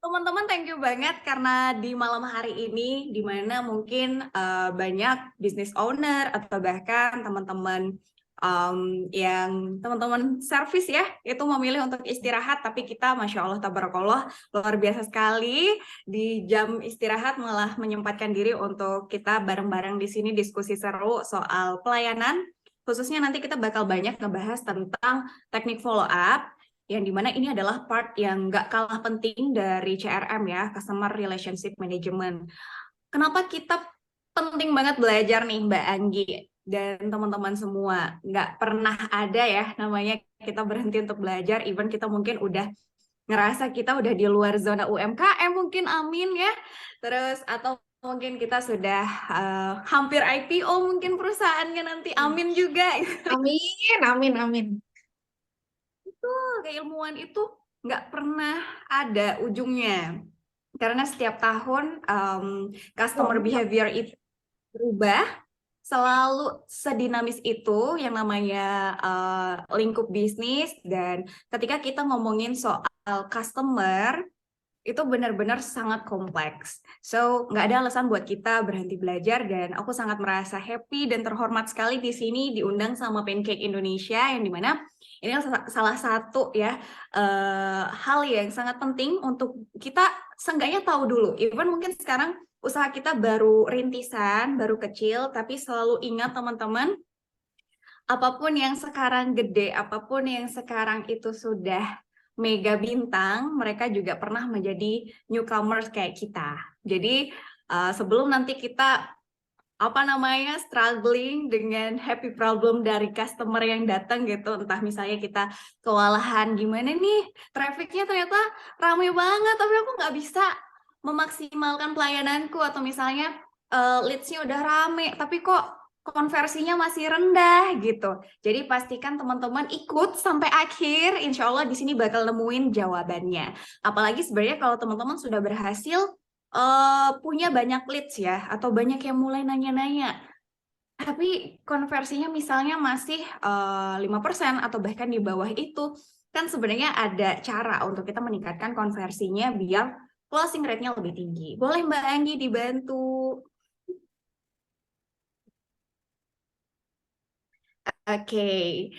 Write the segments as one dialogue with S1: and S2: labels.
S1: Teman-teman, thank you banget karena di malam hari ini, di mana mungkin banyak business owner atau bahkan teman-teman yang teman-teman service ya, itu memilih untuk istirahat, tapi kita, Masya Allah, tabarakallah, luar biasa sekali di jam istirahat malah menyempatkan diri untuk kita bareng-bareng di sini diskusi seru soal pelayanan. Khususnya nanti kita bakal banyak ngebahas tentang teknik follow up, yang dimana ini adalah part yang nggak kalah penting dari CRM ya, Customer Relationship Management. Kenapa kita penting banget belajar nih Mbak Anggi dan teman-teman semua? Nggak pernah ada ya namanya kita berhenti untuk belajar, even kita mungkin udah ngerasa kita udah di luar zona UMKM mungkin, amin ya. Terus atau mungkin kita sudah hampir IPO mungkin perusahaannya nanti, amin juga.
S2: Amin, amin, amin.
S1: Keilmuan itu nggak pernah ada ujungnya. Karena setiap tahun customer behavior itu berubah, selalu sedinamis itu yang namanya lingkup bisnis. Dan ketika kita ngomongin soal customer, itu benar-benar sangat kompleks. So, nggak ada alasan buat kita berhenti belajar, dan aku sangat merasa happy dan terhormat sekali di sini diundang sama Pancake Indonesia, yang dimana ini salah satu ya hal yang sangat penting untuk kita seenggaknya tahu dulu. Even mungkin sekarang usaha kita baru rintisan, baru kecil, tapi selalu ingat teman-teman, apapun yang sekarang gede, apapun yang sekarang itu sudah mega bintang, mereka juga pernah menjadi newcomers kayak kita. Jadi sebelum nanti kita struggling dengan happy problem dari customer yang datang gitu, entah misalnya kita kewalahan gimana nih, trafficnya ternyata ramai banget tapi aku nggak bisa memaksimalkan pelayananku, atau misalnya leads-nya udah rame tapi kok konversinya masih rendah gitu. Jadi pastikan teman-teman ikut sampai akhir, insya Allah di sini bakal nemuin jawabannya. Apalagi sebenarnya kalau teman-teman sudah berhasil punya banyak leads ya, atau banyak yang mulai nanya-nanya, tapi konversinya misalnya masih 5% atau bahkan di bawah itu, kan sebenarnya ada cara untuk kita meningkatkan konversinya biar closing rate-nya lebih tinggi. Boleh Mbak Anggi dibantu? Oke,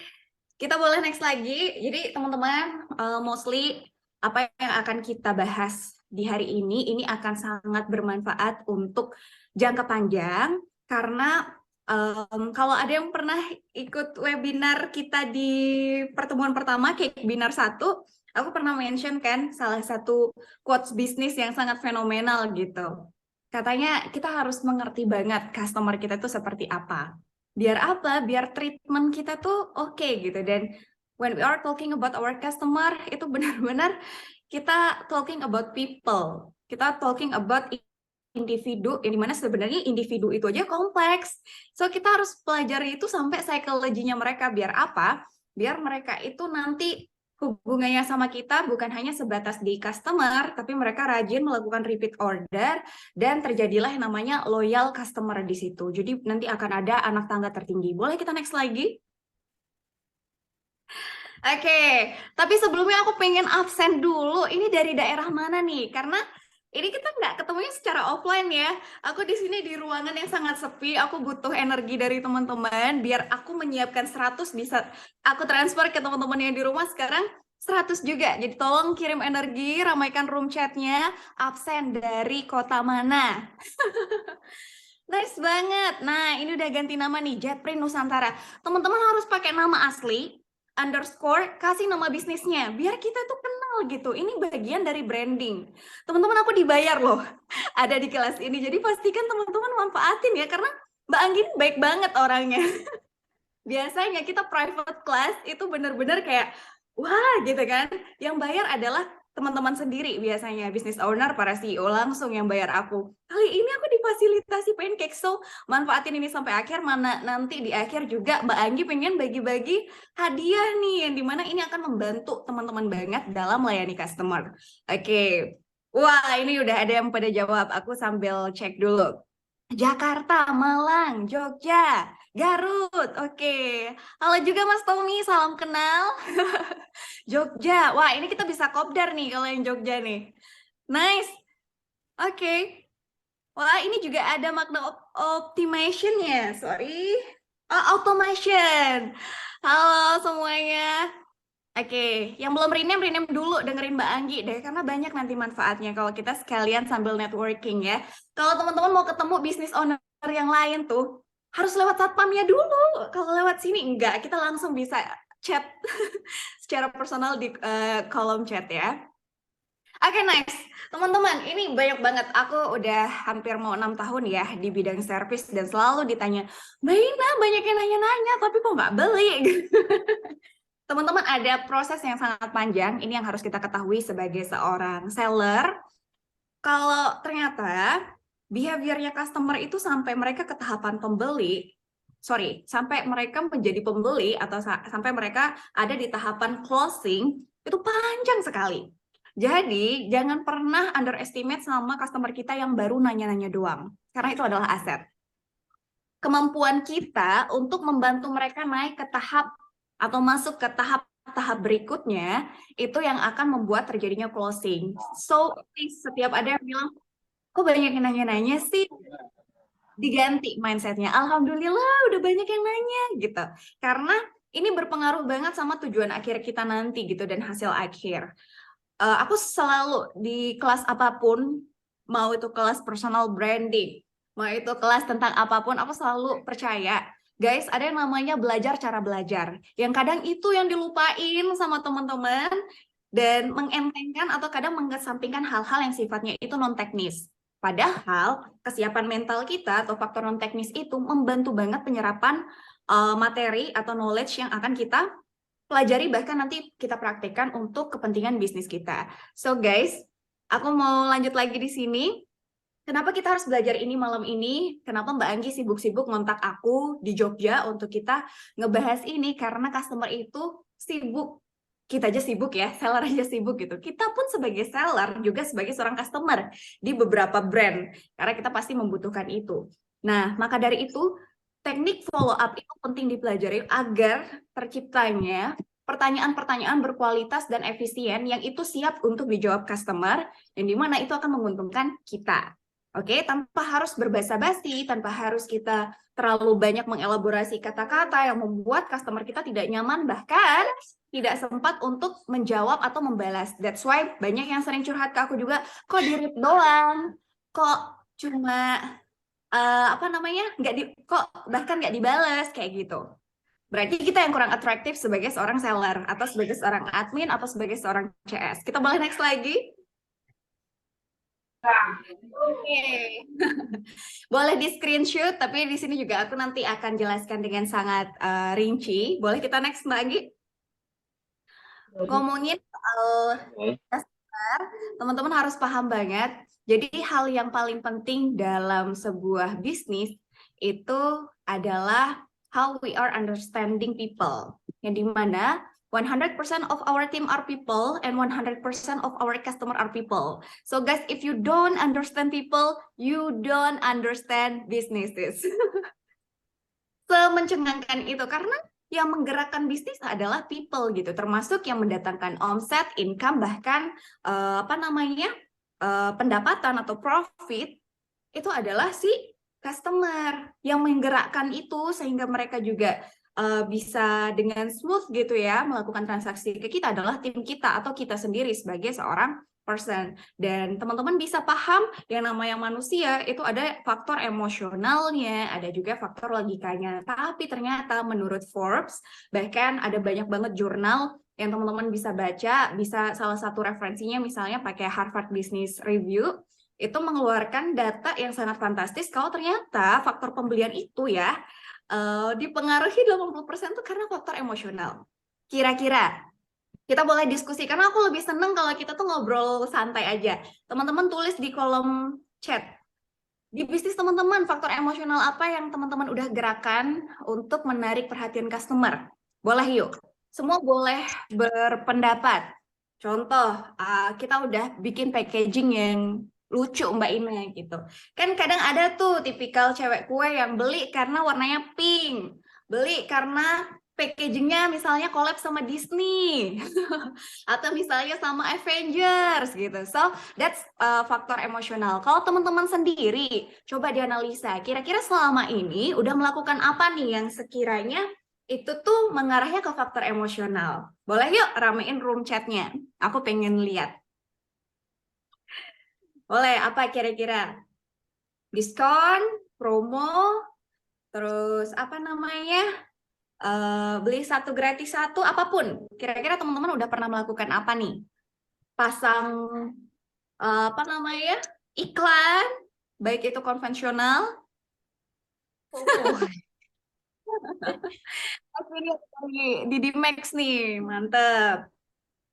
S1: kita boleh next lagi. Jadi teman-teman, mostly apa yang akan kita bahas di hari ini akan sangat bermanfaat untuk jangka panjang, karena kalau ada yang pernah ikut webinar kita di pertemuan pertama, kayak webinar 1, aku pernah mention kan salah satu quotes bisnis yang sangat fenomenal gitu. Katanya kita harus mengerti banget customer kita itu seperti apa. Biar apa? Biar treatment kita tuh oke gitu. Dan when we are talking about our customer, itu benar-benar kita talking about people. Kita talking about individu, yang dimana sebenarnya individu itu aja kompleks. So kita harus pelajari itu sampai psikologinya mereka. Biar apa? Biar mereka itu nanti hubungannya sama kita bukan hanya sebatas di customer, tapi mereka rajin melakukan repeat order, dan terjadilah yang namanya loyal customer di situ. Jadi nanti akan ada anak tangga tertinggi. Boleh kita next lagi? Oke, tapi sebelumnya aku pengen absen dulu. Ini dari daerah mana nih? Karena ini kita nggak ketemunya secara offline ya. Aku di sini di ruangan yang sangat sepi. Aku butuh energi dari teman-teman biar aku menyiapkan 100 bisa aku transfer ke teman-teman yang di rumah sekarang 100 juga. Jadi tolong kirim energi, ramaikan room chatnya. Absen dari kota mana? Nice banget. Nah, ini udah ganti nama nih, Jetprint Nusantara. Teman-teman harus pakai nama asli, underscore, kasih nama bisnisnya. Biar kita tuh kenal gitu. Ini bagian dari branding. Teman-teman, aku dibayar loh ada di kelas ini. Jadi pastikan teman-teman manfaatin ya, karena Mbak Anggi ini baik banget orangnya. Biasanya kita private class itu bener-bener kayak, wah gitu kan. Yang bayar adalah teman-teman sendiri biasanya, business owner, para CEO langsung yang bayar aku. Kali ini aku difasilitasi Pancake, so manfaatin ini sampai akhir. Mana nanti di akhir juga Mbak Anggi pengen bagi-bagi hadiah nih, yang dimana ini akan membantu teman-teman banget dalam melayani customer. Oke, wah ini udah ada yang pada jawab, aku sambil cek dulu. Jakarta, Malang, Jogja, Garut. Oke. Halo juga Mas Tommy, salam kenal. Jogja. Wah, ini kita bisa kopdar nih kalau yang Jogja nih. Nice. Oke. Wah, ini juga ada makna optimization ya. Sorry. Oh, automation. Halo semuanya. Oke, yang belum rename dulu, dengerin Mbak Anggi deh, karena banyak nanti manfaatnya kalau kita sekalian sambil networking ya. Kalau teman-teman mau ketemu bisnis owner yang lain tuh, harus lewat satpamnya dulu. Kalau lewat sini enggak, kita langsung bisa chat secara personal di kolom chat ya. Oke, nice. Teman-teman, ini banyak banget. Aku udah hampir mau 6 tahun ya di bidang service dan selalu ditanya, Mbak Ina banyak yang nanya-nanya, tapi kok nggak beli? Teman-teman, ada proses yang sangat panjang. Ini yang harus kita ketahui sebagai seorang seller. Kalau ternyata behaviornya customer itu sampai mereka ke tahapan pembeli, sampai mereka menjadi pembeli atau sampai mereka ada di tahapan closing, itu panjang sekali. Jadi, jangan pernah underestimate sama customer kita yang baru nanya-nanya doang. Karena itu adalah aset. Kemampuan kita untuk membantu mereka naik ke tahap atau masuk ke tahap berikutnya itu yang akan membuat terjadinya closing. So, setiap ada yang bilang, kok banyak yang nanya-nanya sih? Diganti mindsetnya. Alhamdulillah udah banyak yang nanya gitu. Karena ini berpengaruh banget sama tujuan akhir kita nanti gitu dan hasil akhir. Aku selalu di kelas apapun, mau itu kelas personal branding, mau itu kelas tentang apapun, aku selalu percaya, guys, ada yang namanya belajar cara belajar. Yang kadang itu yang dilupain sama teman-teman dan mengentengkan atau kadang mengesampingkan hal-hal yang sifatnya itu non-teknis. Padahal kesiapan mental kita atau faktor non-teknis itu membantu banget penyerapan materi atau knowledge yang akan kita pelajari, bahkan nanti kita praktekkan untuk kepentingan bisnis kita. So guys, aku mau lanjut lagi di sini. Kenapa kita harus belajar ini malam ini? Kenapa Mbak Anggi sibuk-sibuk ngontak aku di Jogja untuk kita ngebahas ini? Karena customer itu sibuk. Kita aja sibuk ya, seller aja sibuk gitu. Kita pun sebagai seller juga sebagai seorang customer di beberapa brand. Karena kita pasti membutuhkan itu. Nah, maka dari itu teknik follow up itu penting dipelajari agar terciptanya pertanyaan-pertanyaan berkualitas dan efisien yang itu siap untuk dijawab customer dan di mana itu akan menguntungkan kita. Oke, tanpa harus berbasa-basi, tanpa harus kita terlalu banyak mengelaborasi kata-kata yang membuat customer kita tidak nyaman, bahkan tidak sempat untuk menjawab atau membalas. That's why banyak yang sering curhat ke aku juga, kok di-read doang, kok cuma kok bahkan nggak dibalas kayak gitu. Berarti kita yang kurang atraktif sebagai seorang seller atau sebagai seorang admin atau sebagai seorang CS. Kita boleh next lagi? Oke. Boleh di screenshot, tapi di sini juga aku nanti akan jelaskan dengan sangat rinci. Boleh kita next lagi? Ngomongin soal customer, teman-teman harus paham banget. Jadi hal yang paling penting dalam sebuah bisnis itu adalah how we are understanding people. Yang dimana 100% of our team are people and 100% of our customer are people. So guys, if you don't understand people, you don't understand businesses. Semencengangkan itu karena yang menggerakkan bisnis adalah people gitu, termasuk yang mendatangkan omset, income, bahkan pendapatan atau profit itu adalah si customer yang menggerakkan itu sehingga mereka juga bisa dengan smooth gitu ya melakukan transaksi ke kita adalah tim kita atau kita sendiri sebagai seorang person. Dan teman-teman bisa paham yang namanya manusia itu ada faktor emosionalnya, ada juga faktor logikanya. Tapi ternyata menurut Forbes, bahkan ada banyak banget jurnal yang teman-teman bisa baca, bisa salah satu referensinya misalnya pakai Harvard Business Review, itu mengeluarkan data yang sangat fantastis kalau ternyata faktor pembelian itu ya dipengaruhi 80% itu karena faktor emosional. Kira-kira kita boleh diskusi, karena aku lebih seneng kalau kita tuh ngobrol santai aja. Teman-teman tulis di kolom chat. Di bisnis teman-teman, faktor emosional apa yang teman-teman udah gerakan untuk menarik perhatian customer? Boleh yuk. Semua boleh berpendapat. Contoh, kita udah bikin packaging yang lucu Mbak Ina gitu. Kan kadang ada tuh tipikal cewek kue yang beli karena warnanya pink, beli karena packagingnya misalnya collab sama Disney atau misalnya sama Avengers gitu. So that's faktor emosional. Kalau teman-teman sendiri coba dianalisa, kira-kira selama ini udah melakukan apa nih yang sekiranya itu tuh mengarahnya ke faktor emosional. Boleh yuk ramein room chatnya. Aku pengen lihat. Boleh, apa kira-kira? Diskon, promo, terus apa namanya? Beli satu gratis satu, apapun. Kira-kira teman-teman udah pernah melakukan apa nih? Pasang apa namanya? Iklan, baik itu konvensional.
S2: Oh,
S1: Aku lihat di Max nih, mantep.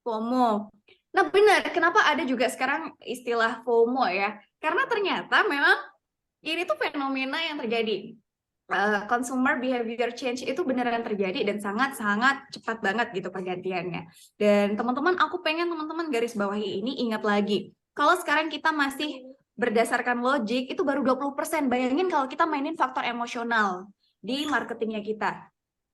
S1: FOMO. Nah benar, kenapa ada juga sekarang istilah FOMO ya? Karena ternyata memang ini tuh fenomena yang terjadi. Consumer behavior change itu beneran terjadi dan sangat-sangat cepat banget gitu pergantiannya. Dan teman-teman, aku pengen teman-teman garis bawahi ini ingat lagi. Kalau sekarang kita masih berdasarkan logik, itu baru 20%. Bayangin kalau kita mainin faktor emosional di marketingnya kita.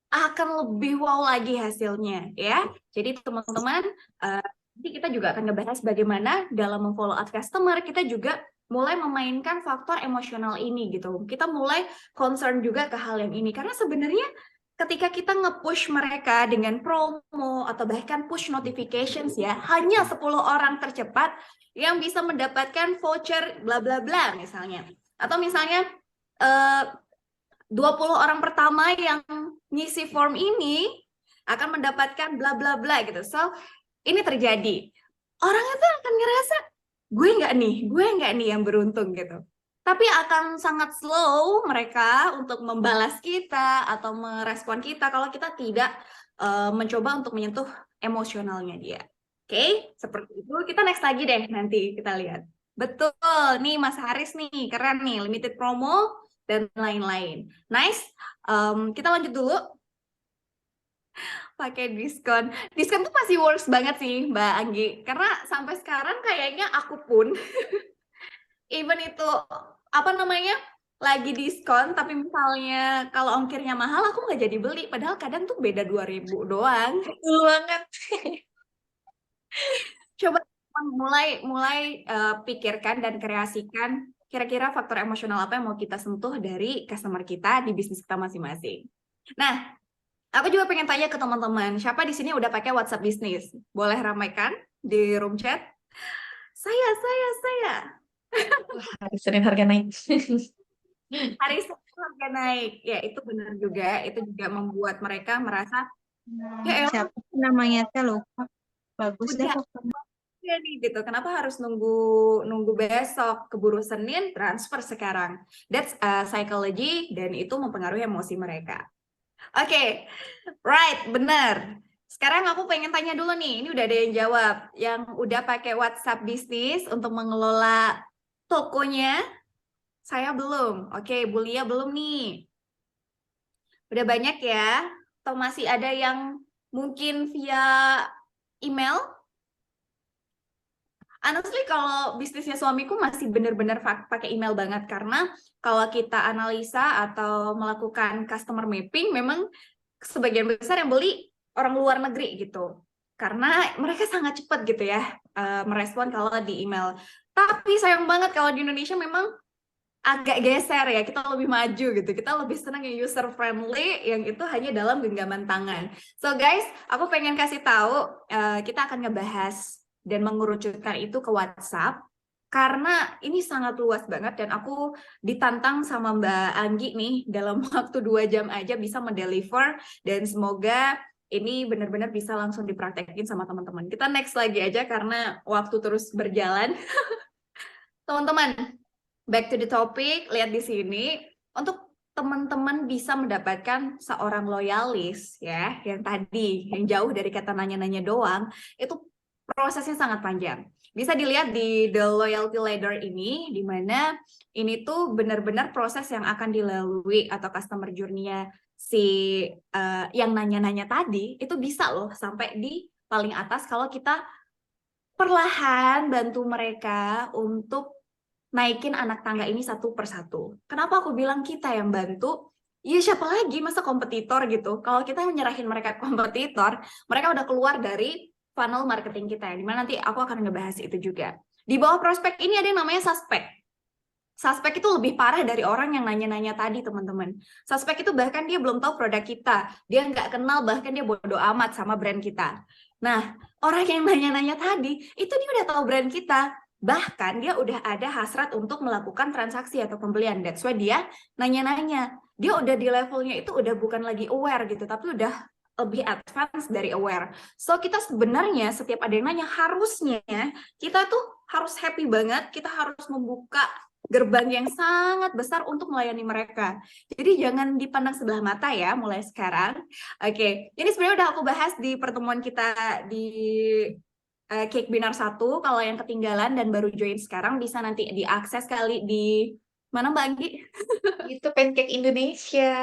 S1: Akan lebih wow lagi hasilnya ya. Jadi teman-teman, nanti kita juga akan ngebahas bagaimana dalam memfollow up customer, kita juga mulai memainkan faktor emosional ini gitu. Kita mulai concern juga ke hal yang ini karena sebenarnya ketika kita nge-push mereka dengan promo atau bahkan push notifications ya, hanya 10 orang tercepat yang bisa mendapatkan voucher bla bla bla misalnya. Atau misalnya 20 orang pertama yang ngisi form ini akan mendapatkan bla bla bla gitu. So, ini terjadi. Orang itu akan ngerasa gue nggak nih yang beruntung gitu. Tapi akan sangat slow mereka untuk membalas kita atau merespon kita kalau kita tidak mencoba untuk menyentuh emosionalnya dia. Oke, seperti itu. Kita next lagi deh nanti kita lihat. Betul, nih Mas Haris nih, keren nih, limited promo dan lain-lain. Nice, kita lanjut dulu. Pakai diskon. Diskon tuh masih works banget sih Mbak Anggi. Karena sampai sekarang kayaknya aku pun even itu apa namanya lagi diskon tapi misalnya kalau ongkirnya mahal aku nggak jadi beli padahal kadang tuh beda 2.000 doang.
S2: betul banget.
S1: Coba mulai pikirkan dan kreasikan kira-kira faktor emosional apa yang mau kita sentuh dari customer kita di bisnis kita masing-masing. Nah, aku juga pengen tanya ke teman-teman, siapa di sini udah pakai WhatsApp bisnis? Boleh ramaikan di room chat? Saya.
S2: Wah, sering harga naik.
S1: Hari Sabtu harga naik. Ya, itu benar juga. Itu juga membuat mereka merasa, ya elah,
S2: Siapa sih namanya? Saya lupa. Bagus deh
S1: udah
S2: pokoknya.
S1: ya nih gitu. Kenapa harus nunggu nunggu besok? Keburu Senin transfer sekarang. That's psychology dan itu mempengaruhi emosi mereka. Oke, right, benar. Sekarang aku pengen tanya dulu nih, ini udah ada yang jawab. Yang udah pakai WhatsApp bisnis untuk mengelola tokonya, saya belum. Oke, Bu Lia belum nih. Udah banyak ya? Atau masih ada yang mungkin via email? Honestly, kalau bisnisnya suamiku masih benar-benar pakai email banget karena kalau kita analisa atau melakukan customer mapping, memang sebagian besar yang beli orang luar negeri gitu. Karena mereka sangat cepat gitu ya merespon kalau di email. Tapi sayang banget kalau di Indonesia memang agak geser ya, kita lebih maju gitu. Kita lebih senang yang user friendly, yang itu hanya dalam genggaman tangan. So guys, aku pengen kasih tahu kita akan ngebahas dan mengerucutkan itu ke WhatsApp karena ini sangat luas banget dan aku ditantang sama Mbak Anggi nih dalam waktu 2 jam aja bisa mendeliver dan semoga ini benar-benar bisa langsung dipraktekin sama teman-teman. Kita next lagi aja karena waktu terus berjalan. Teman-teman, back to the topic, lihat di sini untuk teman-teman bisa mendapatkan seorang loyalis ya, yang tadi yang jauh dari kata nanya-nanya doang, itu prosesnya sangat panjang. Bisa dilihat di the loyalty ladder ini, di mana ini tuh benar-benar proses yang akan dilalui atau customer journey-nya si yang nanya-nanya tadi itu bisa loh sampai di paling atas kalau kita perlahan bantu mereka untuk naikin anak tangga ini satu persatu. Kenapa aku bilang kita yang bantu? Iya, siapa lagi, masa kompetitor gitu. Kalau kita menyerahin mereka ke kompetitor, mereka udah keluar dari funnel marketing kita, dimana nanti aku akan ngebahas itu juga. Di bawah prospek ini ada yang namanya suspek. Suspek itu lebih parah dari orang yang nanya-nanya tadi, teman-teman. Suspek itu bahkan dia belum tahu produk kita, dia nggak kenal, bahkan dia bodo amat sama brand kita. Nah, orang yang nanya-nanya tadi, itu dia udah tahu brand kita. Bahkan dia udah ada hasrat untuk melakukan transaksi atau pembelian. That's why dia nanya-nanya. Dia udah di levelnya itu udah bukan lagi aware gitu, tapi udah lebih advance dari aware. So, kita sebenarnya setiap ada yang nanya, harusnya kita tuh harus happy banget, kita harus membuka gerbang yang sangat besar untuk melayani mereka. Jadi jangan dipandang sebelah mata ya mulai sekarang. Oke, ini sebenarnya udah aku bahas di pertemuan kita di Cake Binar 1. Kalau yang ketinggalan dan baru join sekarang bisa nanti diakses kali di mana Mbak Anggi?
S2: Itu Pancake Indonesia.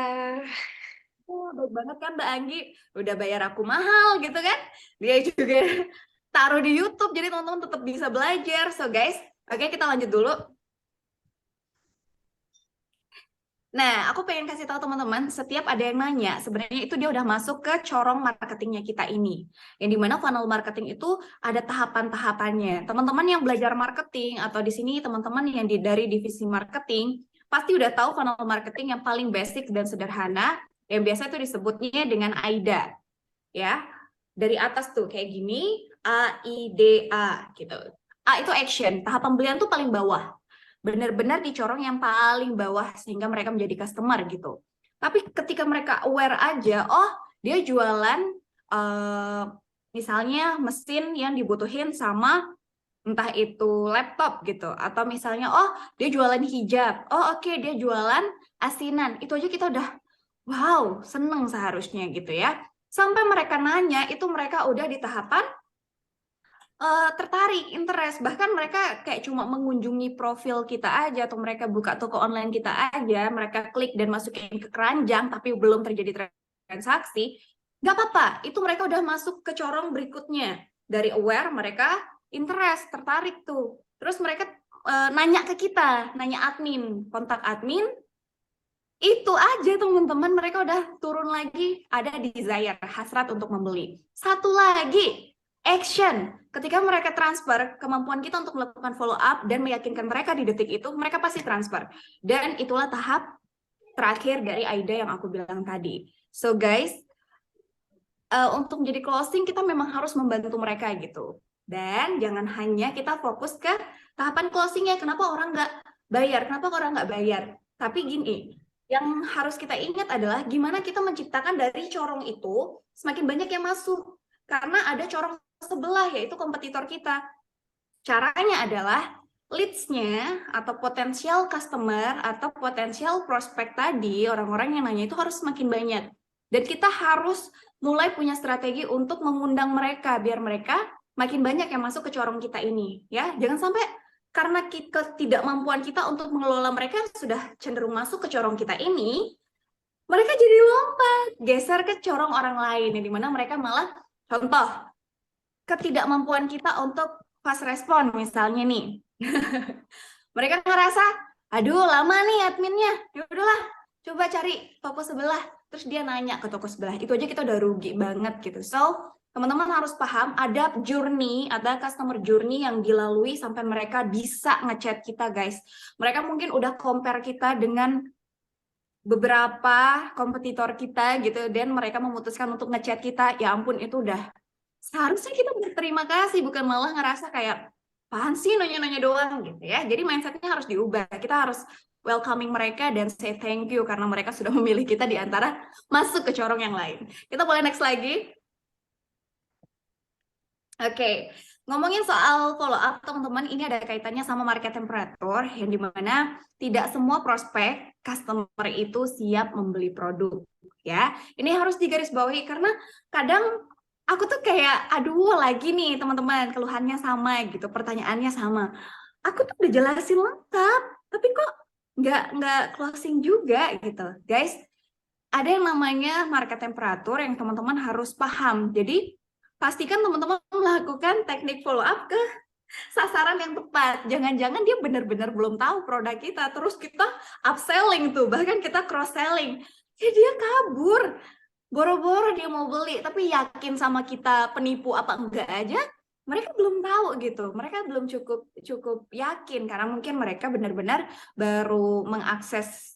S1: Oh, baik banget kan Mbak Anggi, udah bayar aku mahal gitu kan. Dia juga taruh di YouTube, jadi teman-teman tetap bisa belajar. So guys, oke kita lanjut dulu. Nah, aku pengen kasih tahu teman-teman, setiap ada yang nanya, sebenarnya itu dia udah masuk ke corong marketingnya kita ini. Yang dimana funnel marketing itu ada tahapan-tahapannya. Teman-teman yang belajar marketing, atau di sini teman-teman yang dari divisi marketing, pasti udah tahu funnel marketing yang paling basic dan sederhana, yang biasa itu disebutnya dengan AIDA. Ya, dari atas tuh kayak gini, AIDA gitu. A itu action, tahap pembelian tuh paling bawah. Benar-benar dicorong yang paling bawah sehingga mereka menjadi customer gitu. Tapi ketika mereka aware aja, oh dia jualan misalnya mesin yang dibutuhin sama entah itu laptop gitu, atau misalnya oh dia jualan hijab, oh oke, dia jualan asinan, itu aja kita udah wow seneng seharusnya gitu ya. Sampai mereka nanya, itu mereka udah di tahapan tertarik, interest, bahkan mereka kayak cuma mengunjungi profil kita aja, atau mereka buka toko online kita aja, mereka klik dan masukin ke keranjang tapi belum terjadi transaksi, nggak apa-apa, itu mereka udah masuk ke corong berikutnya. Dari aware, mereka interest, tertarik tuh, terus mereka nanya ke kita, nanya admin, kontak admin, itu aja teman-teman, mereka udah turun lagi, ada desire, hasrat untuk membeli. Satu lagi, action. Ketika mereka transfer, kemampuan kita untuk melakukan follow up dan meyakinkan mereka di detik itu, mereka pasti transfer. Dan itulah tahap terakhir dari AIDA yang aku bilang tadi. So guys, untuk menjadi closing kita memang harus membantu mereka gitu. Dan jangan hanya kita fokus ke tahapan closingnya. Kenapa orang nggak bayar? Kenapa orang nggak bayar? Tapi gini, yang harus kita ingat adalah gimana kita menciptakan dari corong itu semakin banyak yang masuk. Karena ada corong sebelah, yaitu kompetitor kita. Caranya adalah leads-nya atau potensial customer atau potensial prospek tadi, orang-orang yang nanya itu harus semakin banyak. Dan kita harus mulai punya strategi untuk mengundang mereka biar mereka makin banyak yang masuk ke corong kita ini, ya. Jangan sampai karena ketidakmampuan kita untuk mengelola mereka yang sudah cenderung masuk ke corong kita ini, mereka jadi lompat, geser ke corong orang lain, yang dimana mereka malah, contoh, ketidakmampuan kita untuk fast respon misalnya nih. Mereka ngerasa, aduh lama nih adminnya, ya udahlah, coba cari toko sebelah. Terus dia nanya ke toko sebelah, itu aja kita udah rugi banget gitu. So, teman-teman harus paham ada journey, ada customer journey yang dilalui sampai mereka bisa ngechat kita guys. Mereka mungkin udah compare kita dengan beberapa kompetitor kita gitu, dan mereka memutuskan untuk ngechat kita. Ya ampun, itu udah seharusnya kita berterima kasih, bukan malah ngerasa kayak apaan sih nanya-nanya doang gitu ya. Jadi mindsetnya harus diubah. Kita harus welcoming mereka dan say thank you karena mereka sudah memilih kita di antara masuk ke corong yang lain. Kita boleh next lagi. Oke, ngomongin soal follow up teman-teman, ini ada kaitannya sama market temperature, yang dimana tidak semua prospek customer itu siap membeli produk ya. Ini harus digarisbawahi karena kadang aku tuh kayak aduh lagi nih teman-teman, keluhannya sama gitu, pertanyaannya sama. Aku tuh udah jelasin lengkap, tapi kok nggak closing juga gitu. Guys, ada yang namanya market temperature yang teman-teman harus paham. Jadi pastikan teman-teman melakukan teknik follow up ke sasaran yang tepat. Jangan-jangan dia benar-benar belum tahu produk kita, terus kita upselling tuh, bahkan kita cross selling. Ya dia kabur. Boro-boro dia mau beli, tapi yakin sama kita penipu apa enggak aja, mereka belum tahu gitu. Mereka belum cukup cukup yakin karena mungkin mereka benar-benar baru mengakses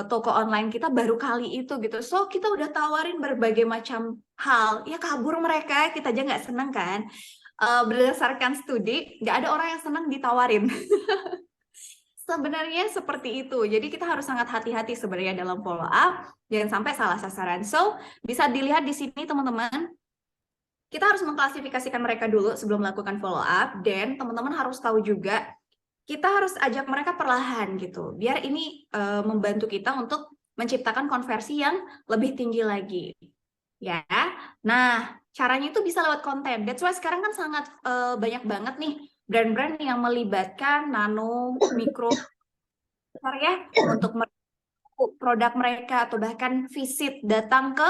S1: toko online kita baru kali itu gitu. So kita udah tawarin berbagai macam hal, ya kabur mereka, kita aja nggak seneng kan. Berdasarkan studi, nggak ada orang yang senang ditawarin. Sebenarnya seperti itu. Jadi kita harus sangat hati-hati sebenarnya dalam follow up, jangan sampai salah sasaran. So, bisa dilihat di sini teman-teman, kita harus mengklasifikasikan mereka dulu sebelum melakukan follow up, dan teman-teman harus tahu juga kita harus ajak mereka perlahan gitu. Biar ini membantu kita untuk menciptakan konversi yang lebih tinggi lagi. Ya. Nah, caranya itu bisa lewat konten. That's why sekarang kan sangat banyak banget nih brand-brand yang melibatkan nano, mikro, ya, untuk produk mereka atau bahkan visit datang ke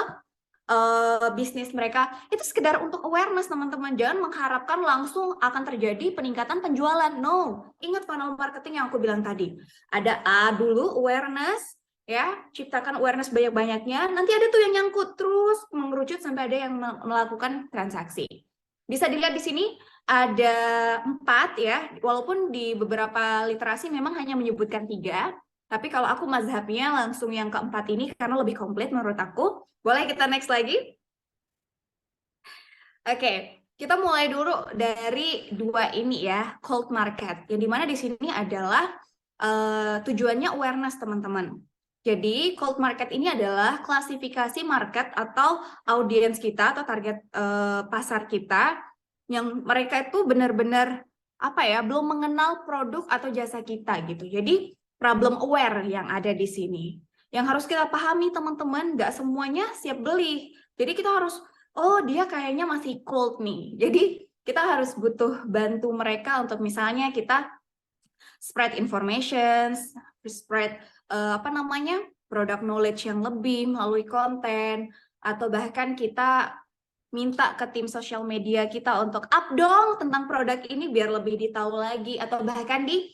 S1: bisnis mereka. Itu sekedar untuk awareness teman-teman. Jangan mengharapkan langsung akan terjadi peningkatan penjualan. No, ingat funnel marketing yang aku bilang tadi. Ada A dulu, awareness, ya, ciptakan awareness banyak-banyaknya. Nanti ada tuh yang nyangkut terus mengerucut sampai ada yang melakukan transaksi. Bisa dilihat di sini ada 4 ya, walaupun di beberapa literasi memang hanya menyebutkan 3, tapi kalau aku mazhabnya langsung yang keempat ini karena lebih komplit menurut aku. Boleh kita next lagi? Oke, kita mulai dulu dari 2 ini ya, cold market. Yang dimana di sini adalah tujuannya awareness teman-teman. Jadi cold market ini adalah klasifikasi market atau audiens kita atau target pasar kita yang mereka itu benar-benar apa ya, belum mengenal produk atau jasa kita gitu. Jadi problem aware yang ada di sini. Yang harus kita pahami teman-teman, nggak semuanya siap beli. Jadi kita harus, oh dia kayaknya masih cold nih. Jadi kita harus butuh bantu mereka untuk misalnya kita spread information, spread product knowledge yang lebih melalui konten, atau bahkan kita minta ke tim sosial media kita untuk up dong tentang produk ini biar lebih ditahu lagi, atau bahkan di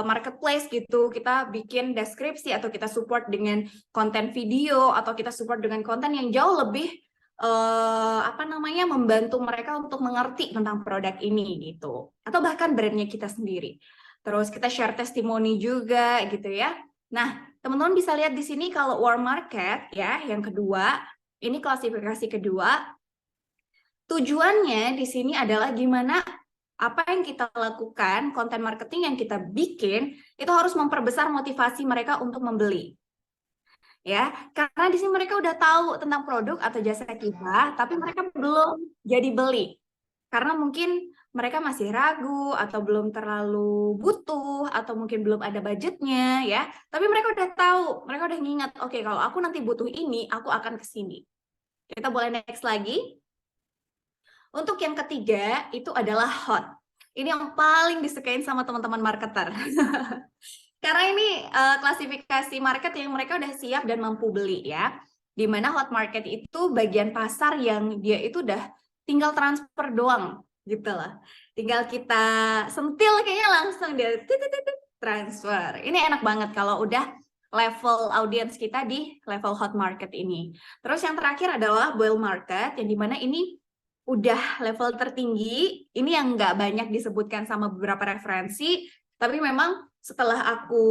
S1: marketplace gitu kita bikin deskripsi atau kita support dengan konten video atau kita support dengan konten yang jauh lebih membantu mereka untuk mengerti tentang produk ini gitu, atau bahkan brandnya kita sendiri. Terus kita share testimoni juga gitu ya. Nah, teman-teman bisa lihat di sini kalau warm market ya, yang kedua, ini klasifikasi kedua. Tujuannya di sini adalah gimana apa yang kita lakukan, konten marketing yang kita bikin, itu harus memperbesar motivasi mereka untuk membeli. Ya, karena di sini mereka udah tahu tentang produk atau jasa kita, tapi mereka belum jadi beli. Karena mungkin mereka masih ragu atau belum terlalu butuh atau mungkin belum ada budgetnya ya. Tapi mereka udah tahu, mereka udah ngingat, oke, kalau aku nanti butuh ini, aku akan ke sini. Kita boleh next lagi. Untuk yang ketiga itu adalah hot. Ini yang paling disukain sama teman-teman marketer. Karena ini klasifikasi market yang mereka udah siap dan mampu beli ya. Dimana hot market itu bagian pasar yang dia itu udah tinggal transfer doang gitu lah. Tinggal kita sentil kayaknya langsung dia transfer. Ini enak banget kalau udah level audiens kita di level hot market ini. Terus yang terakhir adalah boil market yang dimana ini udah level tertinggi. Ini yang nggak banyak disebutkan sama beberapa referensi, tapi memang setelah aku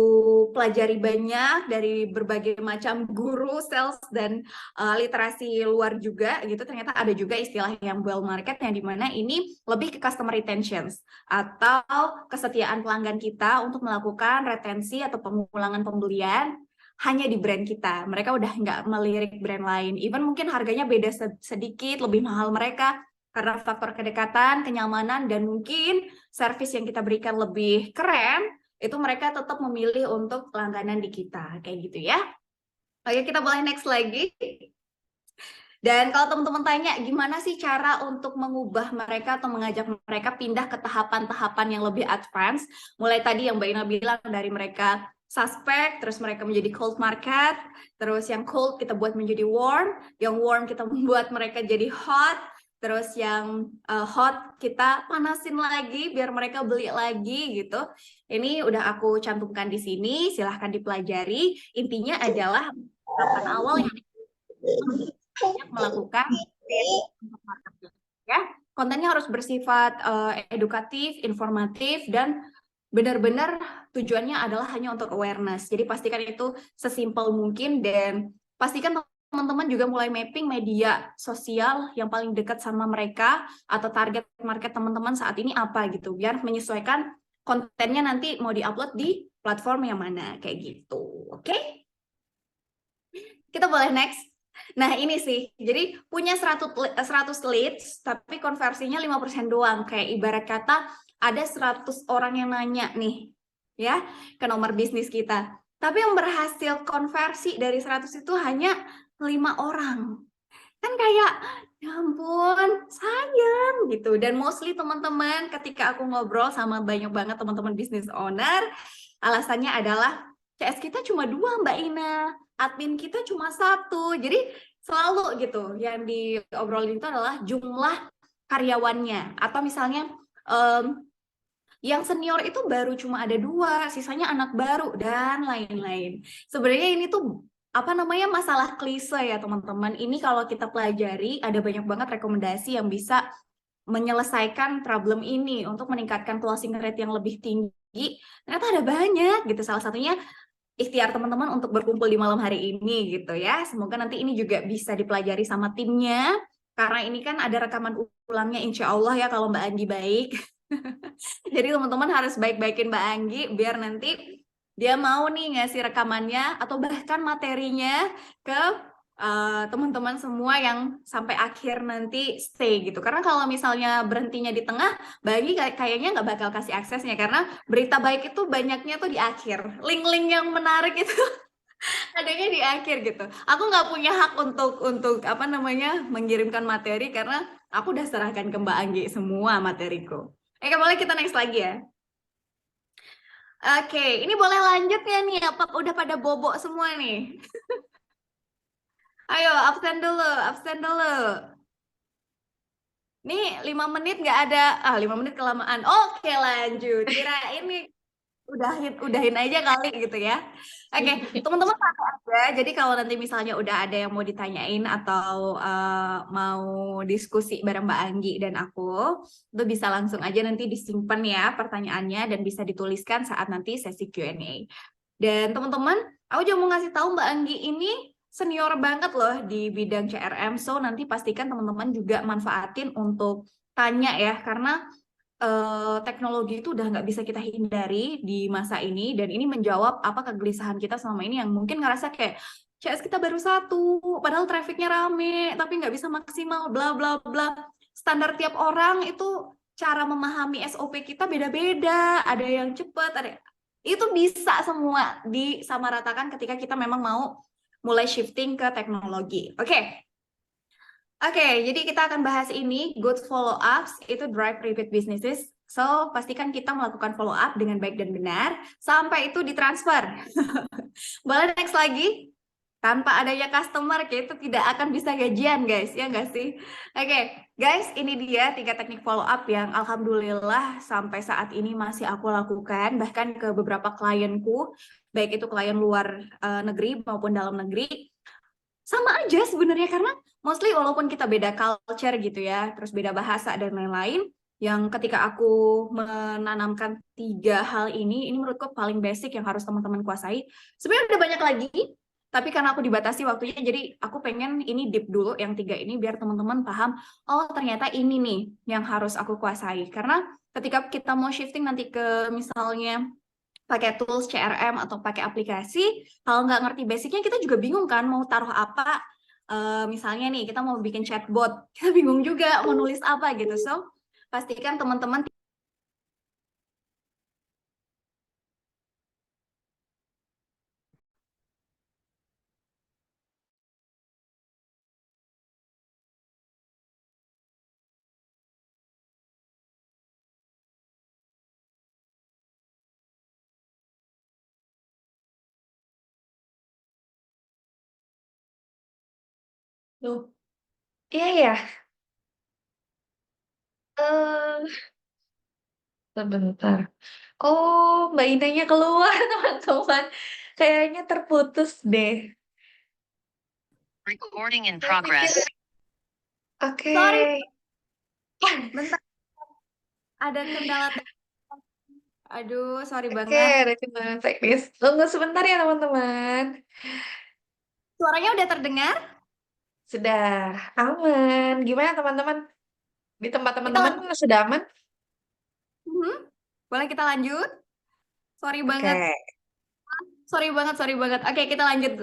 S1: pelajari banyak dari berbagai macam guru sales dan literasi luar juga gitu, ternyata ada juga istilah yang bull market yang dimana ini lebih ke customer retention atau kesetiaan pelanggan kita untuk melakukan retensi atau pengulangan pembelian hanya di brand kita. Mereka udah nggak melirik brand lain, even mungkin harganya beda sedikit, lebih mahal mereka karena faktor kedekatan, kenyamanan, dan mungkin service yang kita berikan lebih keren, itu mereka tetap memilih untuk langganan di kita, kayak gitu ya. Oke, kita boleh next lagi. Dan kalau teman-teman tanya, gimana sih cara untuk mengubah mereka atau mengajak mereka pindah ke tahapan-tahapan yang lebih advance, mulai tadi yang Mbak Ina bilang, dari mereka suspect, terus mereka menjadi cold market, terus yang cold kita buat menjadi warm, yang warm kita membuat mereka jadi hot, terus yang hot kita panasin lagi biar mereka beli lagi gitu. Ini udah aku cantumkan di sini, silahkan dipelajari. Intinya adalah tahapan awal yang melakukan untuk marketing, ya. Kontennya harus bersifat edukatif, informatif, dan benar-benar tujuannya adalah hanya untuk awareness. Jadi pastikan itu sesimpel mungkin dan pastikan teman-teman juga mulai mapping media sosial yang paling dekat sama mereka atau target market teman-teman saat ini apa gitu, biar menyesuaikan kontennya nanti mau diupload di platform yang mana kayak gitu. Oke? Kita boleh next. Nah, ini sih. Jadi punya 100 leads tapi konversinya 5% doang. Kayak ibarat kata ada 100 orang yang nanya nih ya ke nomor bisnis kita. Tapi yang berhasil konversi dari 100 itu hanya 5 orang. Kan kayak ya ampun, sayang gitu. Dan mostly teman-teman ketika aku ngobrol sama banyak banget teman-teman business owner, alasannya adalah CS kita cuma 2 Mbak Ina, admin kita cuma 1. Jadi selalu gitu yang diobrolin itu adalah jumlah karyawannya atau misalnya yang senior itu baru cuma ada 2, sisanya anak baru dan lain-lain. Sebenarnya ini tuh apa namanya masalah klise ya teman-teman. Ini kalau kita pelajari ada banyak banget rekomendasi yang bisa menyelesaikan problem ini untuk meningkatkan closing rate yang lebih tinggi. Ternyata ada banyak gitu. Salah satunya ikhtiar teman-teman untuk berkumpul di malam hari ini gitu ya. Semoga nanti ini juga bisa dipelajari sama timnya. Karena ini kan ada rekaman ulangnya insya Allah ya kalau Mbak Andi baik. Jadi teman-teman harus baik-baikin Mbak Anggi biar nanti dia mau nih ngasih rekamannya atau bahkan materinya ke teman-teman semua yang sampai akhir nanti stay gitu. Karena kalau misalnya berhentinya di tengah, Mbak Anggi kayaknya nggak bakal kasih aksesnya karena berita baik itu banyaknya tuh di akhir. Link-link yang menarik itu adanya di akhir gitu. Aku nggak punya hak untuk apa namanya mengirimkan materi karena aku udah serahkan ke Mbak Anggi semua materiku. Boleh kita next lagi ya. Oke, ini boleh lanjut ya nih? Apa udah pada bobok semua nih? Ayo, absen dulu, absen dulu. Nih 5 menit nggak ada, 5 menit kelamaan. Oke, lanjut. Kirain nih udahin aja kali gitu ya. Oke, teman-teman santai aja. Jadi kalau nanti misalnya udah ada yang mau ditanyain atau mau diskusi bareng Mbak Anggi dan aku, itu bisa langsung aja nanti disimpan ya pertanyaannya dan bisa dituliskan saat nanti sesi Q&A. Dan teman-teman, aku juga mau ngasih tahu Mbak Anggi ini senior banget loh di bidang CRM. So nanti pastikan teman-teman juga manfaatin untuk tanya ya, karena teknologi itu udah nggak bisa kita hindari di masa ini dan ini menjawab apa kegelisahan kita selama ini yang mungkin ngerasa kayak CS kita baru 1 padahal trafficnya rame tapi nggak bisa maksimal bla bla bla. Standar tiap orang itu cara memahami SOP kita beda-beda, ada yang cepet, ada itu bisa semua disamaratakan ketika kita memang mau mulai shifting ke teknologi. Oke, jadi kita akan bahas ini, good follow-ups, itu drive repeat businesses. So, pastikan kita melakukan follow-up dengan baik dan benar, sampai itu ditransfer. Boleh next lagi? Tanpa adanya customer, kayak itu tidak akan bisa gajian, guys. Ya nggak sih? Oke, guys, ini dia 3 teknik follow-up yang alhamdulillah sampai saat ini masih aku lakukan, bahkan ke beberapa klienku, baik itu klien luar negeri maupun dalam negeri. Sama aja sebenarnya karena mostly walaupun kita beda culture gitu ya, terus beda bahasa dan lain-lain, yang ketika aku menanamkan 3 hal ini menurutku paling basic yang harus teman-teman kuasai. Sebenarnya ada banyak lagi, tapi karena aku dibatasi waktunya, jadi aku pengen ini deep dulu yang 3 ini biar teman-teman paham, oh ternyata ini nih yang harus aku kuasai. Karena ketika kita mau shifting nanti ke misalnya pakai tools CRM atau pakai aplikasi, kalau nggak ngerti basicnya kita juga bingung kan mau taruh apa. Misalnya nih kita mau bikin chatbot, kita bingung juga mau nulis apa gitu. So, pastikan teman-teman
S2: Loh, iya ya. Eh, sebentar. Oh, Mbak Inanya keluar, teman-teman. Kayaknya terputus deh.
S3: Recording in
S2: Saya pikir,
S3: progress.
S2: oke.
S1: Sorry, bentar ada kendala teknis. Aduh, sorry
S2: Oke,
S1: banget.
S2: ada kendala teknis. Tunggu sebentar ya, teman-teman.
S1: Suaranya udah terdengar?
S2: Sudah aman. Gimana, teman-teman? Di tempat
S1: Kita
S2: teman-teman
S1: lanjut.
S2: sudah aman?
S1: Mhm. Boleh kita lanjut? Sorry banget.
S2: Oke.
S1: Sorry banget. Oke, kita lanjut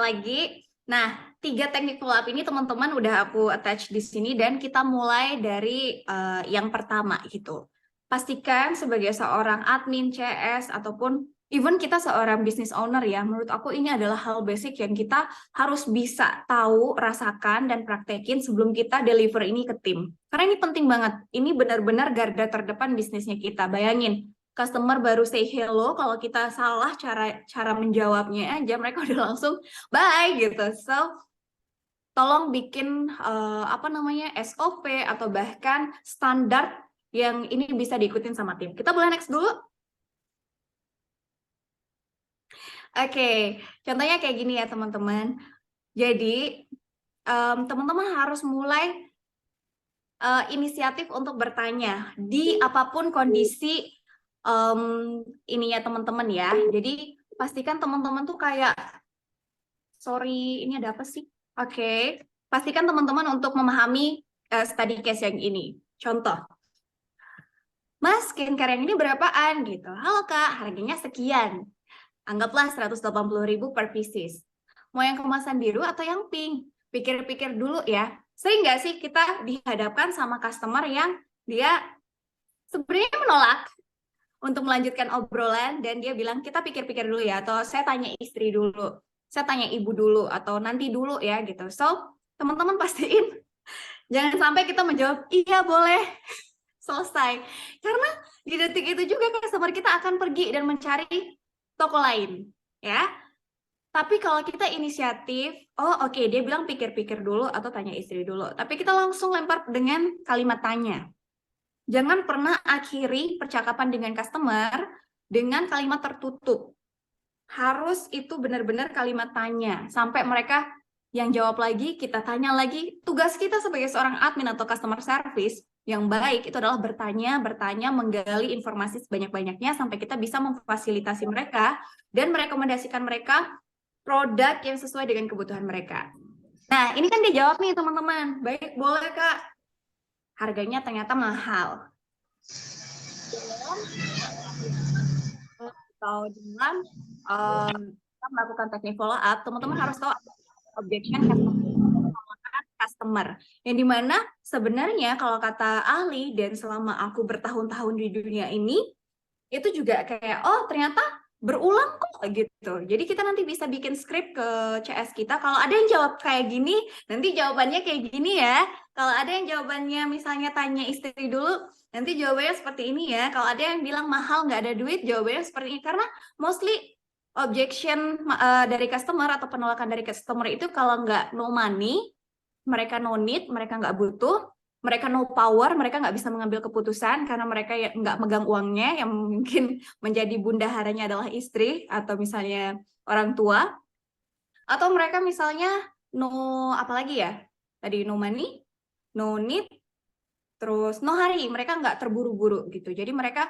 S1: lagi. Nah, 3 teknik follow up ini teman-teman udah aku attach di sini dan kita mulai dari yang pertama gitu. Pastikan sebagai seorang admin CS ataupun even kita seorang business owner ya, menurut aku ini adalah hal basic yang kita harus bisa tahu, rasakan dan praktekin sebelum kita deliver ini ke tim. Karena ini penting banget. Ini benar-benar garda terdepan bisnisnya kita. Bayangin, customer baru say hello, kalau kita salah cara menjawabnya aja mereka udah langsung bye gitu. So tolong bikin apa namanya SOP atau bahkan standar yang ini bisa diikutin sama tim. Kita boleh next dulu? Oke, contohnya kayak gini ya teman-teman. Jadi teman-teman harus mulai inisiatif untuk bertanya di apapun kondisi ininya teman-teman ya. Jadi pastikan teman-teman tuh kayak, sorry, ini ada apa sih? Oke, pastikan teman-teman untuk memahami study case yang ini. Contoh, Mas, skincare yang ini berapaan gitu? Halo Kak, harganya sekian. Anggaplah 180.000 per pieces. Mau yang kemasan biru atau yang pink? Pikir-pikir dulu ya. Sering nggak sih kita dihadapkan sama customer yang dia sebenarnya menolak untuk melanjutkan obrolan dan dia bilang kita pikir-pikir dulu ya, atau saya tanya istri dulu, saya tanya ibu dulu, atau nanti dulu ya gitu. So, teman-teman pastiin jangan sampai kita menjawab iya boleh, selesai. Karena di detik itu juga customer kita akan pergi dan mencari toko lain, ya. Tapi kalau kita inisiatif, oh oke, dia bilang pikir-pikir dulu atau tanya istri dulu. Tapi kita langsung lempar dengan kalimat tanya. Jangan pernah akhiri percakapan dengan customer dengan kalimat tertutup. Harus itu benar-benar kalimat tanya. Sampai mereka yang jawab lagi, kita tanya lagi. Tugas kita sebagai seorang admin atau customer service yang baik itu adalah bertanya, menggali informasi sebanyak-banyaknya sampai kita bisa memfasilitasi mereka dan merekomendasikan mereka produk yang sesuai dengan kebutuhan mereka. Nah, ini kan dia jawab nih teman-teman. Baik, boleh Kak. Harganya ternyata mahal. Atau dalam kita melakukan teknik follow up, teman-teman harus tahu objection customer. Yang dimana sebenarnya kalau kata ahli dan selama aku bertahun-tahun di dunia ini, itu juga kayak, oh ternyata berulang kok gitu. Jadi kita nanti bisa bikin script ke CS kita. Kalau ada yang jawab kayak gini, nanti jawabannya kayak gini ya. Kalau ada yang jawabannya misalnya tanya istri dulu, nanti jawabannya seperti ini ya. Kalau ada yang bilang mahal nggak ada duit, jawabannya seperti ini. Karena mostly objection dari customer atau penolakan dari customer itu kalau nggak no money, mereka no need, mereka nggak butuh, mereka no power, mereka nggak bisa mengambil keputusan karena mereka nggak megang uangnya, yang mungkin menjadi bundaharanya adalah istri atau misalnya orang tua, atau mereka misalnya no apalagi ya, tadi no money, no need, terus no hurry, mereka nggak terburu-buru gitu. Jadi mereka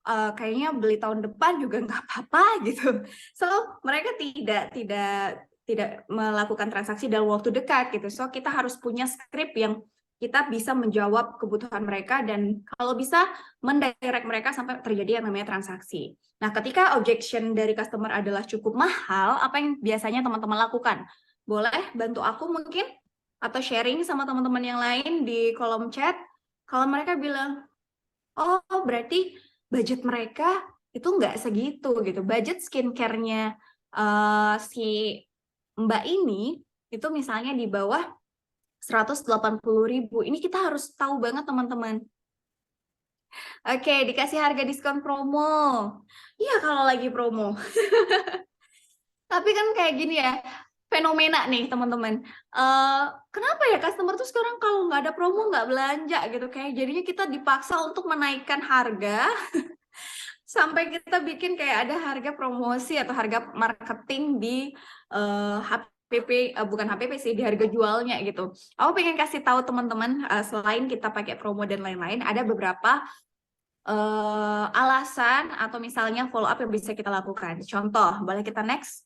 S1: kayaknya beli tahun depan juga nggak apa-apa gitu. So mereka tidak melakukan transaksi dalam waktu dekat gitu. So kita harus punya script yang kita bisa menjawab kebutuhan mereka dan kalau bisa mendirect mereka sampai terjadi yang namanya transaksi. Nah, ketika objection dari customer adalah cukup mahal, apa yang biasanya teman-teman lakukan? Boleh bantu aku mungkin atau sharing sama teman-teman yang lain di kolom chat. Kalau mereka bilang, oh berarti budget mereka itu nggak segitu gitu. Budget skincare-nya si Mbak ini itu misalnya di bawah 180.000. Ini kita harus tahu banget teman-teman. Oke, dikasih harga diskon promo. Iya kalau lagi promo. Tapi kan kayak gini ya, fenomena nih teman-teman. Kenapa ya customer tuh sekarang kalau nggak ada promo nggak belanja gitu, kayak jadinya kita dipaksa untuk menaikkan harga sampai kita bikin kayak ada harga promosi atau harga marketing di HPP, bukan HPP sih, di harga jualnya gitu. Aku pengen kasih tahu teman-teman, selain kita pakai promo dan lain-lain, ada beberapa alasan atau misalnya follow up yang bisa kita lakukan. Contoh, boleh kita next?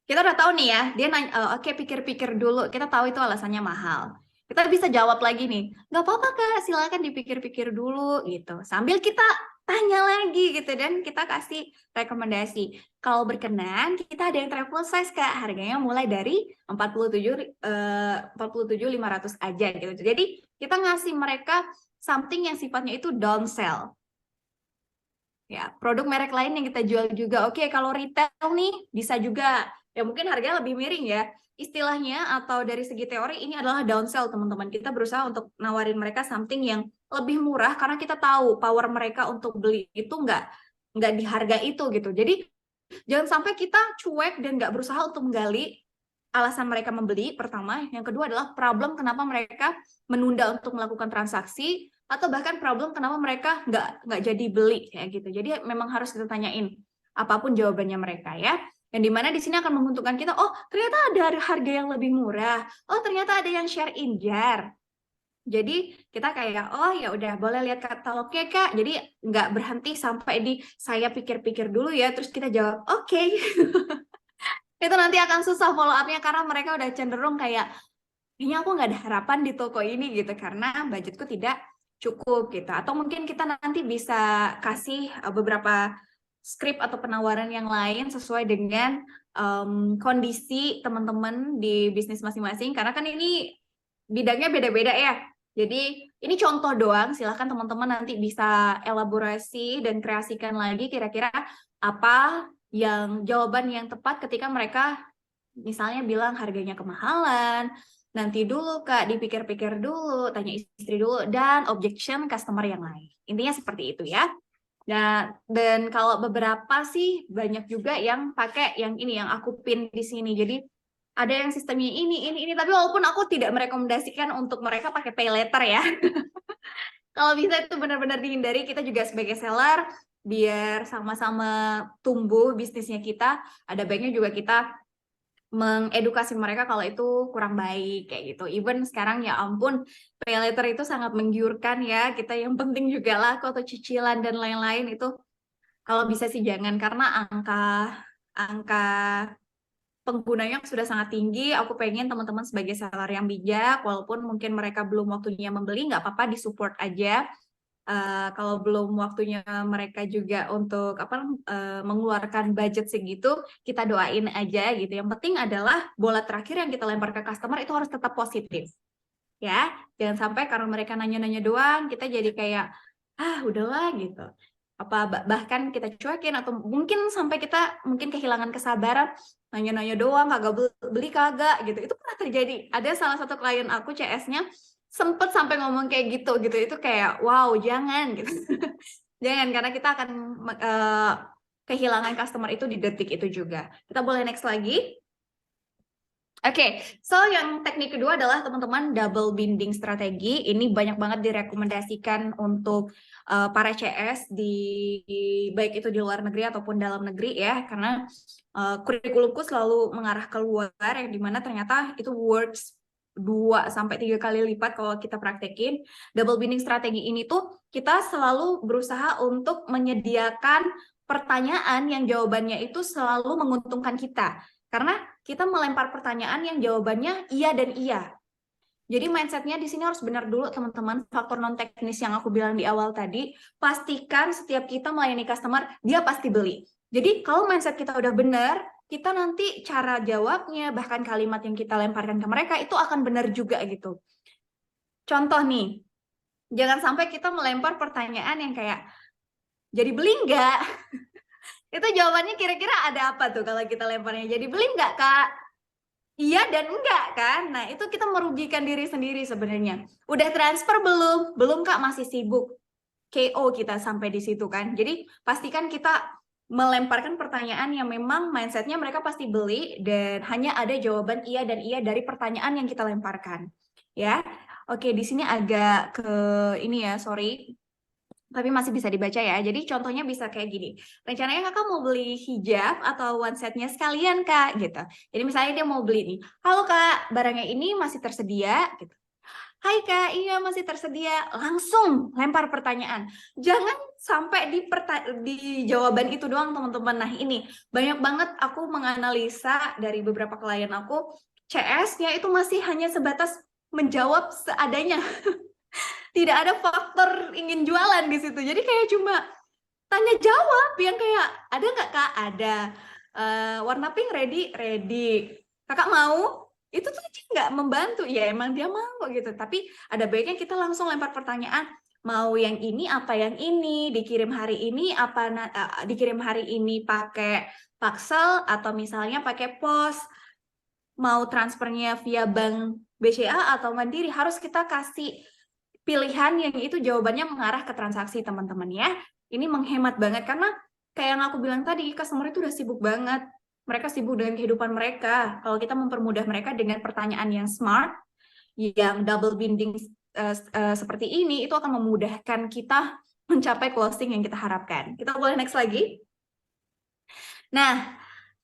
S1: Kita udah tahu nih ya, dia nanya, oke pikir-pikir dulu, kita tahu itu alasannya mahal. Kita bisa jawab lagi nih, nggak apa-apa Kak, silakan dipikir-pikir dulu gitu. Sambil kita tanya lagi gitu dan kita kasih rekomendasi. Kalau berkenan, kita ada yang travel size Kak, harganya mulai dari 47.500 aja gitu. Jadi kita ngasih mereka something yang sifatnya itu downsell. Ya, produk merek lain yang kita jual juga. Oke, kalau retail nih bisa juga. Ya mungkin harganya lebih miring ya. Istilahnya atau dari segi teori ini adalah downsell teman-teman. Kita berusaha untuk nawarin mereka something yang lebih murah karena kita tahu power mereka untuk beli itu nggak di harga itu gitu. Jadi jangan sampai kita cuek dan nggak berusaha untuk menggali alasan mereka membeli pertama. Yang kedua adalah problem kenapa mereka menunda untuk melakukan transaksi atau bahkan problem kenapa mereka nggak jadi beli kayak gitu. Jadi memang harus kita tanyain apapun jawabannya mereka ya. Yang dimana di sini akan menguntungkan kita, oh ternyata ada harga yang lebih murah, oh ternyata ada yang share in jar. Jadi kita kayak, oh ya udah boleh lihat katalognya Kak. Jadi nggak berhenti sampai di saya pikir-pikir dulu ya, terus kita jawab oke. Itu nanti akan susah follow up-nya karena mereka udah cenderung kayak, kayaknya aku nggak ada harapan di toko ini gitu karena budgetku tidak cukup gitu. Atau mungkin kita nanti bisa kasih beberapa script atau penawaran yang lain sesuai dengan kondisi teman-teman di bisnis masing-masing karena kan ini bidangnya beda-beda ya. Jadi ini contoh doang, silahkan teman-teman nanti bisa elaborasi dan kreasikan lagi kira-kira apa yang jawaban yang tepat ketika mereka misalnya bilang harganya kemahalan, nanti dulu Kak, dipikir-pikir dulu, tanya istri dulu, dan objection customer yang lain. Intinya seperti itu ya. Dan kalau beberapa sih banyak juga yang pakai yang ini, yang aku pin di sini. Jadi ada yang sistemnya ini. Tapi walaupun aku tidak merekomendasikan untuk mereka pakai pay letter ya. Kalau bisa itu benar-benar dihindari, kita juga sebagai seller, biar sama-sama tumbuh bisnisnya kita, ada baiknya juga kita mengedukasi mereka kalau itu kurang baik kayak gitu. Even sekarang ya ampun, pay letter itu sangat menggiurkan ya. Kita yang penting juga laku atau cicilan dan lain-lain itu kalau bisa sih jangan karena angka penggunanya sudah sangat tinggi. Aku pengen teman-teman sebagai seller yang bijak, walaupun mungkin mereka belum waktunya membeli, nggak apa-apa disupport aja. Kalau belum waktunya mereka juga untuk mengeluarkan budget segitu, kita doain aja gitu. Yang penting adalah bola terakhir yang kita lempar ke customer itu harus tetap positif. Ya, jangan sampai karena mereka nanya-nanya doang, kita jadi kayak udahlah gitu. Bahkan kita cuekin atau mungkin sampai kita mungkin kehilangan kesabaran, nanya-nanya doang, kagak beli kagak gitu. Itu pernah terjadi. Ada salah satu klien aku CS-nya sempet sampai ngomong kayak gitu. Itu kayak wow, jangan gitu. Jangan karena kita akan kehilangan customer itu di detik itu juga. Kita boleh next lagi. Oke, so yang teknik kedua adalah teman-teman double binding strategi. Ini banyak banget direkomendasikan untuk para CS baik itu di luar negeri ataupun dalam negeri ya, karena kurikulumku selalu mengarah keluar yang dimana ternyata itu works 2-3 kali lipat kalau kita praktekin. Double binding strategi ini tuh kita selalu berusaha untuk menyediakan pertanyaan yang jawabannya itu selalu menguntungkan kita. Karena kita melempar pertanyaan yang jawabannya iya dan iya. Jadi mindsetnya di sini harus benar dulu teman-teman. Faktor non teknis yang aku bilang di awal tadi, pastikan setiap kita melayani customer, dia pasti beli. Jadi kalau mindset kita udah benar, kita nanti cara jawabnya, bahkan kalimat yang kita lemparkan ke mereka, itu akan benar juga gitu. Contoh nih, jangan sampai kita melempar pertanyaan yang kayak, jadi beli nggak? Itu jawabannya kira-kira ada apa tuh kalau kita lemparnya, jadi beli nggak Kak? Iya dan enggak kan? Nah itu kita merugikan diri sendiri sebenarnya. Udah transfer belum? Belum Kak, masih sibuk. KO kita sampai di situ kan. Jadi pastikan kita melemparkan pertanyaan yang memang mindsetnya mereka pasti beli dan hanya ada jawaban iya dan iya dari pertanyaan yang kita lemparkan. Ya, oke di sini agak ke ini ya, sorry. Tapi masih bisa dibaca ya. Jadi contohnya bisa kayak gini. Rencananya kakak mau beli hijab atau one setnya sekalian kak gitu. Jadi misalnya dia mau beli nih. Halo kak, barangnya ini masih tersedia gitu. Hai kak, iya masih tersedia. Langsung lempar pertanyaan. Jangan sampai di jawaban itu doang teman-teman. Nah ini banyak banget aku menganalisa dari beberapa klien aku. CS-nya itu masih hanya sebatas menjawab seadanya. Tidak ada faktor ingin jualan di situ. Jadi kayak cuma tanya jawab yang kayak ada nggak kak? Ada. Warna pink ready, ready. Kakak mau? Itu tuh dia nggak membantu. Ya emang dia mau gitu. Tapi ada baiknya kita langsung lempar pertanyaan. Mau yang ini apa yang ini? Dikirim hari ini apa? Dikirim hari ini pakai paksel atau misalnya pakai pos? Mau transfernya via bank BCA atau Mandiri? Harus kita kasih pilihan yang itu jawabannya mengarah ke transaksi teman-teman ya. Ini menghemat banget karena kayak yang aku bilang tadi, customer itu udah sibuk banget. Mereka sibuk dengan kehidupan mereka. Kalau kita mempermudah mereka dengan pertanyaan yang smart, yang double binding seperti ini, itu akan memudahkan kita mencapai closing yang kita harapkan. Kita boleh next lagi? Nah,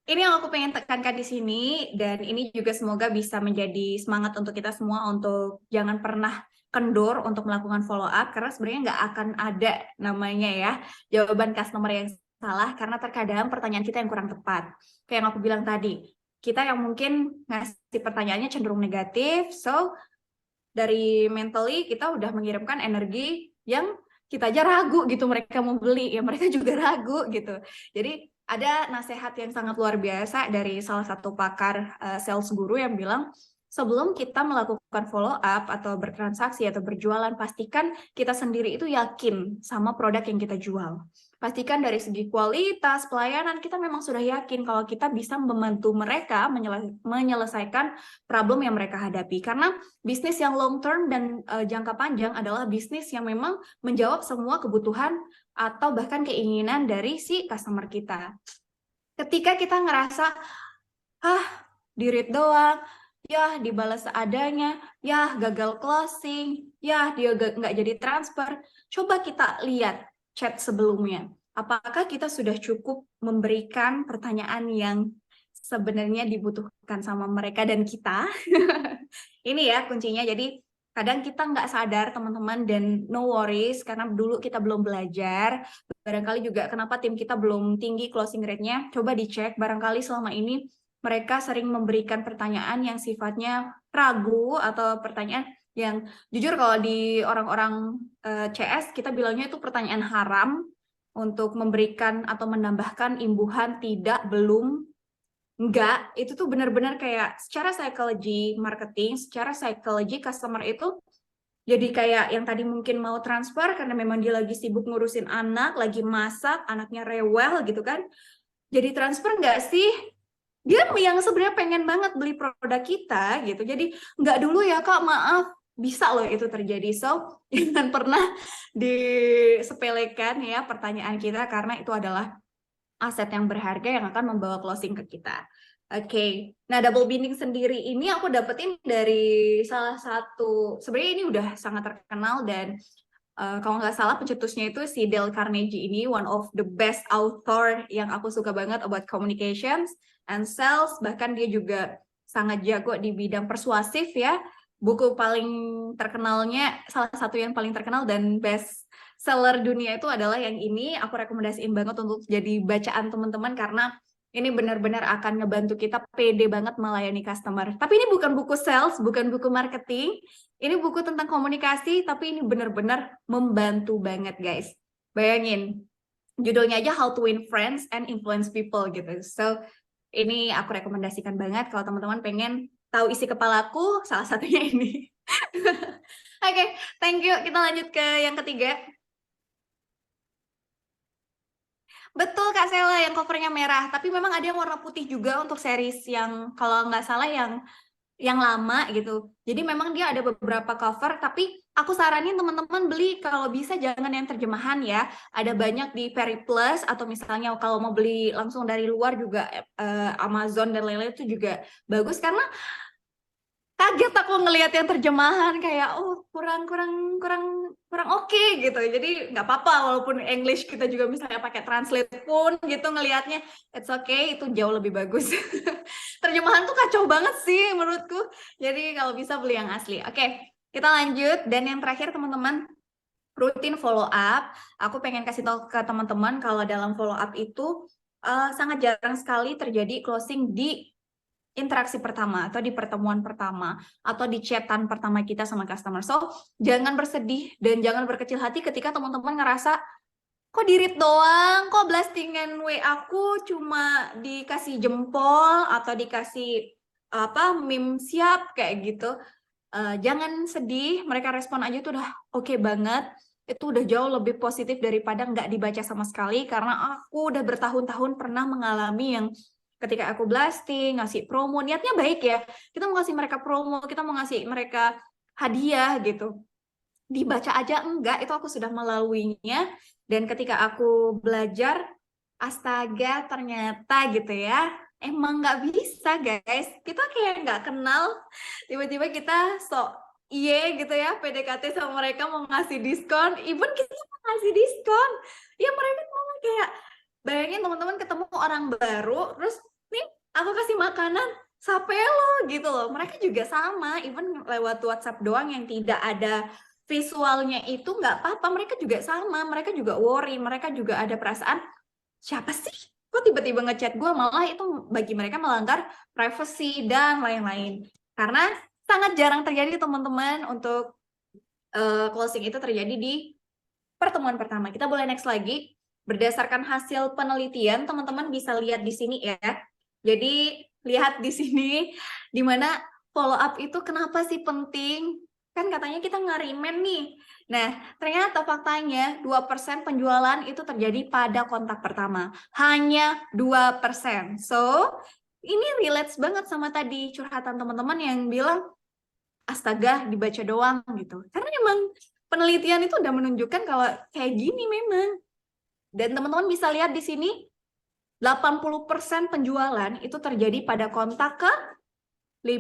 S1: ini yang aku pengen tekankan di sini, dan ini juga semoga bisa menjadi semangat untuk kita semua untuk jangan pernah kendor untuk melakukan follow up, karena sebenarnya nggak akan ada namanya ya jawaban customer yang salah, karena terkadang pertanyaan kita yang kurang tepat. Kayak yang aku bilang tadi, kita yang mungkin ngasih pertanyaannya cenderung negatif, so dari mentally kita udah mengirimkan energi yang kita aja ragu gitu mereka mau beli, ya mereka juga ragu gitu. Jadi ada nasihat yang sangat luar biasa dari salah satu pakar sales guru yang bilang, sebelum kita melakukan follow up atau bertransaksi atau berjualan, pastikan kita sendiri itu yakin sama produk yang kita jual. Pastikan dari segi kualitas, pelayanan, kita memang sudah yakin kalau kita bisa membantu mereka menyelesaikan problem yang mereka hadapi. Karena bisnis yang long term dan jangka panjang adalah bisnis yang memang menjawab semua kebutuhan atau bahkan keinginan dari si customer kita. Ketika kita ngerasa, di read doang, ya dibalas seadanya, ya gagal closing, ya dia nggak jadi transfer, coba kita lihat chat sebelumnya. Apakah kita sudah cukup memberikan pertanyaan yang sebenarnya dibutuhkan sama mereka dan kita? Ini ya kuncinya. Jadi kadang kita nggak sadar teman-teman, dan no worries karena dulu kita belum belajar. Barangkali juga kenapa tim kita belum tinggi closing rate-nya. Coba dicek, barangkali selama ini mereka sering memberikan pertanyaan yang sifatnya ragu atau pertanyaan yang jujur kalau di orang-orang CS kita bilangnya itu pertanyaan haram untuk memberikan atau menambahkan imbuhan tidak, belum, enggak. Itu tuh benar-benar kayak secara psikologi marketing, secara psikologi customer itu jadi kayak yang tadi mungkin mau transfer karena memang dia lagi sibuk ngurusin anak, lagi masak, anaknya rewel gitu kan. Jadi transfer nggak sih? Dia yang sebenarnya pengen banget beli produk kita gitu. Jadi nggak dulu ya kak, maaf. Bisa loh itu terjadi. So, jangan pernah disepelekan ya pertanyaan kita, karena itu adalah aset yang berharga yang akan membawa closing ke kita. Oke, nah double binding sendiri ini aku dapetin dari salah satu, sebenarnya ini udah sangat terkenal dan kalau nggak salah pencetusnya itu si Dale Carnegie ini, one of the best author yang aku suka banget about communications and sales. Bahkan dia juga sangat jago di bidang persuasif ya. Buku paling terkenalnya, salah satu yang paling terkenal dan best seller dunia itu adalah yang ini. Aku rekomendasiin banget untuk jadi bacaan teman-teman karena ini benar-benar akan ngebantu kita pede banget melayani customer. Tapi ini bukan buku sales, bukan buku marketing. Ini buku tentang komunikasi, tapi ini benar-benar membantu banget, guys. Bayangin, judulnya aja How to Win Friends and Influence People gitu. So, ini aku rekomendasikan banget kalau teman-teman pengen tahu isi kepalaku, salah satunya ini. Oke, thank you. Kita lanjut ke yang ketiga. Betul Kak Sela, yang covernya merah. Tapi memang ada yang warna putih juga untuk series yang kalau nggak salah yang yang lama gitu. Jadi memang dia ada beberapa cover, tapi aku saranin teman-teman beli kalau bisa jangan yang terjemahan ya. Ada banyak di Periplus atau misalnya kalau mau beli langsung dari luar juga Amazon dan lain-lain itu juga bagus karena kaget aku ngelihat yang terjemahan kayak oh kurang kurang kurang kurang oke gitu. Jadi nggak apa-apa walaupun English kita juga misalnya pakai translate pun gitu ngelihatnya it's okay itu jauh lebih bagus. Terjemahan tuh kacau banget sih menurutku. Jadi kalau bisa beli yang asli. Oke, kita lanjut dan yang terakhir teman-teman rutin follow up. Aku pengen kasih tahu ke teman-teman kalau dalam follow up itu sangat jarang sekali terjadi closing di interaksi pertama atau di pertemuan pertama atau di chatan pertama kita sama customer. So, jangan bersedih dan jangan berkecil hati ketika teman-teman ngerasa kok di-read doang, kok blastingan WA aku cuma dikasih jempol atau dikasih apa meme siap kayak gitu. Jangan sedih, mereka respon aja tuh udah oke banget. Itu udah jauh lebih positif daripada nggak dibaca sama sekali karena aku udah bertahun-tahun pernah mengalami yang ketika aku blasting, ngasih promo, niatnya baik ya. Kita mau ngasih mereka promo, kita mau ngasih mereka hadiah gitu. Dibaca aja enggak, itu aku sudah melaluinya. Dan ketika aku belajar, astaga ternyata gitu ya, emang nggak bisa guys. Kita kayak nggak kenal, tiba-tiba kita sok iye gitu ya, PDKT sama mereka mau ngasih diskon, even kita mau ngasih diskon. Ya mereka mau kayak, bayangin teman-teman ketemu orang baru, terus nih aku kasih makanan, sapelo gitu loh. Mereka juga sama, even lewat WhatsApp doang yang tidak ada visualnya itu nggak apa-apa. Mereka juga sama, mereka juga worry, mereka juga ada perasaan, siapa sih? Kok tiba-tiba ngechat gue? Malah itu bagi mereka melanggar privacy dan lain-lain. Karena sangat jarang terjadi teman-teman untuk closing itu terjadi di pertemuan pertama. Kita boleh next lagi. Berdasarkan hasil penelitian, teman-teman bisa lihat di sini ya. Jadi lihat di sini, di mana follow up itu kenapa sih penting? Kan katanya kita ngarimen nih. Nah, ternyata faktanya 2% penjualan itu terjadi pada kontak pertama. Hanya 2%. So, ini relates banget sama tadi curhatan teman-teman yang bilang, astaga dibaca doang gitu. Karena emang penelitian itu udah menunjukkan kalau kayak gini memang. Dan teman-teman bisa lihat di sini 80% penjualan itu terjadi pada kontak ke 5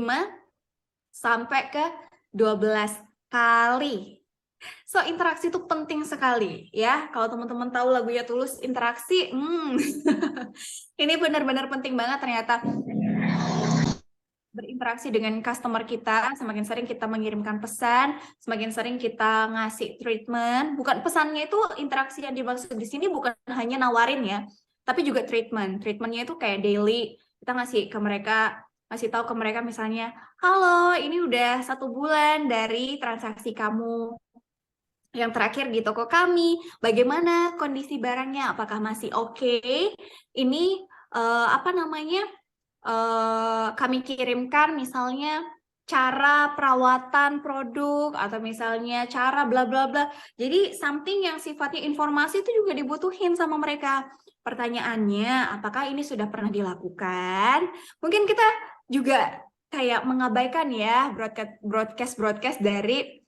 S1: sampai ke 12 kali. So, interaksi itu penting sekali ya. Kalau teman-teman tahu lagunya Tulus, interaksi, ini benar-benar penting banget ternyata. Berinteraksi dengan customer kita, semakin sering kita mengirimkan pesan, semakin sering kita ngasih treatment. Bukan pesannya itu interaksi yang dimaksud di sini bukan hanya nawarin ya, tapi juga treatment. Treatmentnya itu kayak daily, kita ngasih ke mereka, ngasih tahu ke mereka misalnya, halo, ini udah 1 bulan dari transaksi kamu yang terakhir di toko kami, bagaimana kondisi barangnya, apakah masih oke? Ini apa namanya? Kami kirimkan misalnya cara perawatan produk atau misalnya cara bla bla bla. Jadi something yang sifatnya informasi itu juga dibutuhin sama mereka. Pertanyaannya, apakah ini sudah pernah dilakukan? Mungkin kita juga kayak mengabaikan ya broadcast dari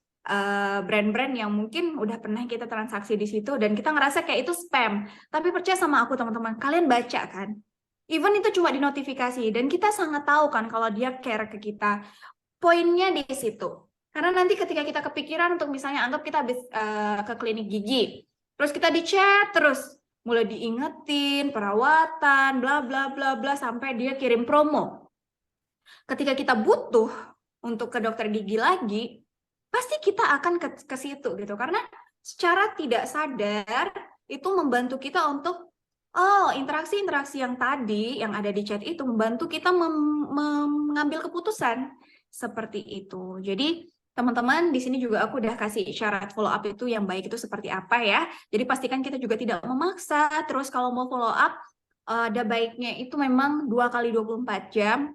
S1: brand-brand yang mungkin udah pernah kita transaksi di situ dan kita ngerasa kayak itu spam. Tapi percaya sama aku teman-teman, kalian baca kan? Even itu cuma di notifikasi dan kita sangat tahu kan kalau dia care ke kita. Poinnya di situ. Karena nanti ketika kita kepikiran untuk misalnya anggap kita habis ke klinik gigi, terus kita di chat terus mulai diingetin perawatan bla bla bla bla sampai dia kirim promo. Ketika kita butuh untuk ke dokter gigi lagi, pasti kita akan ke situ gitu karena secara tidak sadar itu membantu kita untuk interaksi-interaksi yang tadi yang ada di chat itu membantu kita mengambil keputusan seperti itu. Jadi teman-teman di sini juga aku udah kasih syarat follow up itu yang baik itu seperti apa ya. Jadi pastikan kita juga tidak memaksa. Terus kalau mau follow up ada baiknya itu memang 2 kali 24 jam.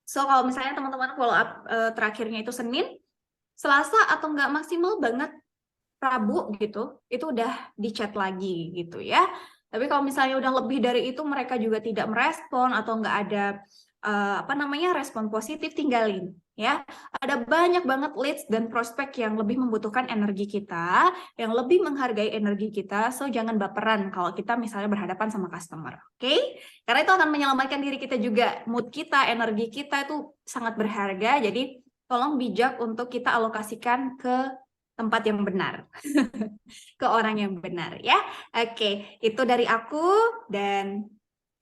S1: So kalau misalnya teman-teman follow up terakhirnya itu Senin, Selasa atau nggak maksimal banget Rabu gitu, itu udah di chat lagi gitu ya. Tapi kalau misalnya udah lebih dari itu mereka juga tidak merespon atau nggak ada respon positif, tinggalin ya. Ada banyak banget leads dan prospek yang lebih membutuhkan energi kita, yang lebih menghargai energi kita. So jangan baperan kalau kita misalnya berhadapan sama customer, oke? Karena itu akan menyelamatkan diri kita juga, mood kita, energi kita itu sangat berharga. Jadi tolong bijak untuk kita alokasikan ke tempat yang benar, ke orang yang benar ya. Oke, itu dari aku dan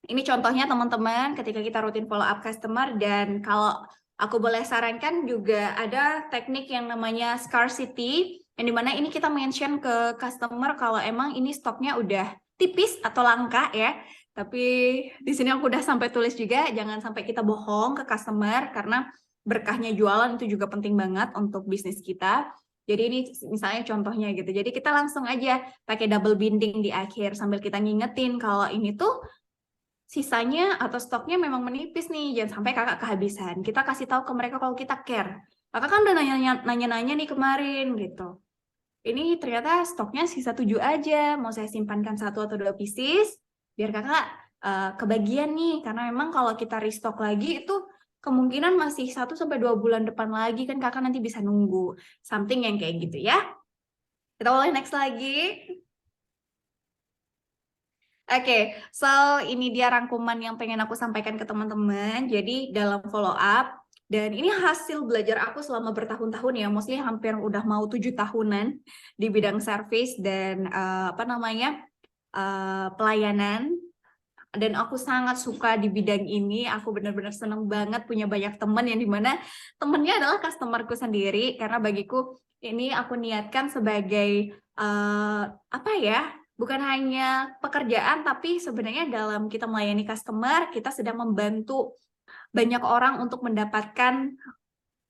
S1: ini contohnya teman-teman ketika kita rutin follow up customer. Dan kalau aku boleh sarankan juga ada teknik yang namanya scarcity, yang dimana ini kita mention ke customer kalau emang ini stoknya udah tipis atau langka ya. Tapi di sini aku udah sampai tulis juga, jangan sampai kita bohong ke customer karena berkahnya jualan itu juga penting banget untuk bisnis kita. Jadi ini misalnya contohnya gitu. Jadi kita langsung aja pakai double binding di akhir sambil kita ngingetin kalau ini tuh sisanya atau stoknya memang menipis nih, jangan sampai kakak kehabisan. Kita kasih tahu ke mereka kalau kita care. Kakak kan udah nanya-nanya nih kemarin gitu. Ini ternyata stoknya sisa 7 aja, mau saya simpankan 1 atau 2 pieces, biar kakak kebagian nih. Karena memang kalau kita restock lagi itu kemungkinan masih 1-2 bulan depan lagi, kan kakak nanti bisa nunggu. Something yang kayak gitu ya. Kita boleh next lagi. Oke, so ini dia rangkuman yang pengen aku sampaikan ke teman-teman. Jadi dalam follow up, dan ini hasil belajar aku selama bertahun-tahun ya, mostly hampir udah mau 7 tahunan di bidang service dan pelayanan. Dan aku sangat suka di bidang ini. Aku benar-benar senang banget punya banyak teman yang dimana temennya adalah customerku sendiri. Karena bagiku ini aku niatkan sebagai bukan hanya pekerjaan, tapi sebenarnya dalam kita melayani customer, kita sedang membantu banyak orang untuk mendapatkan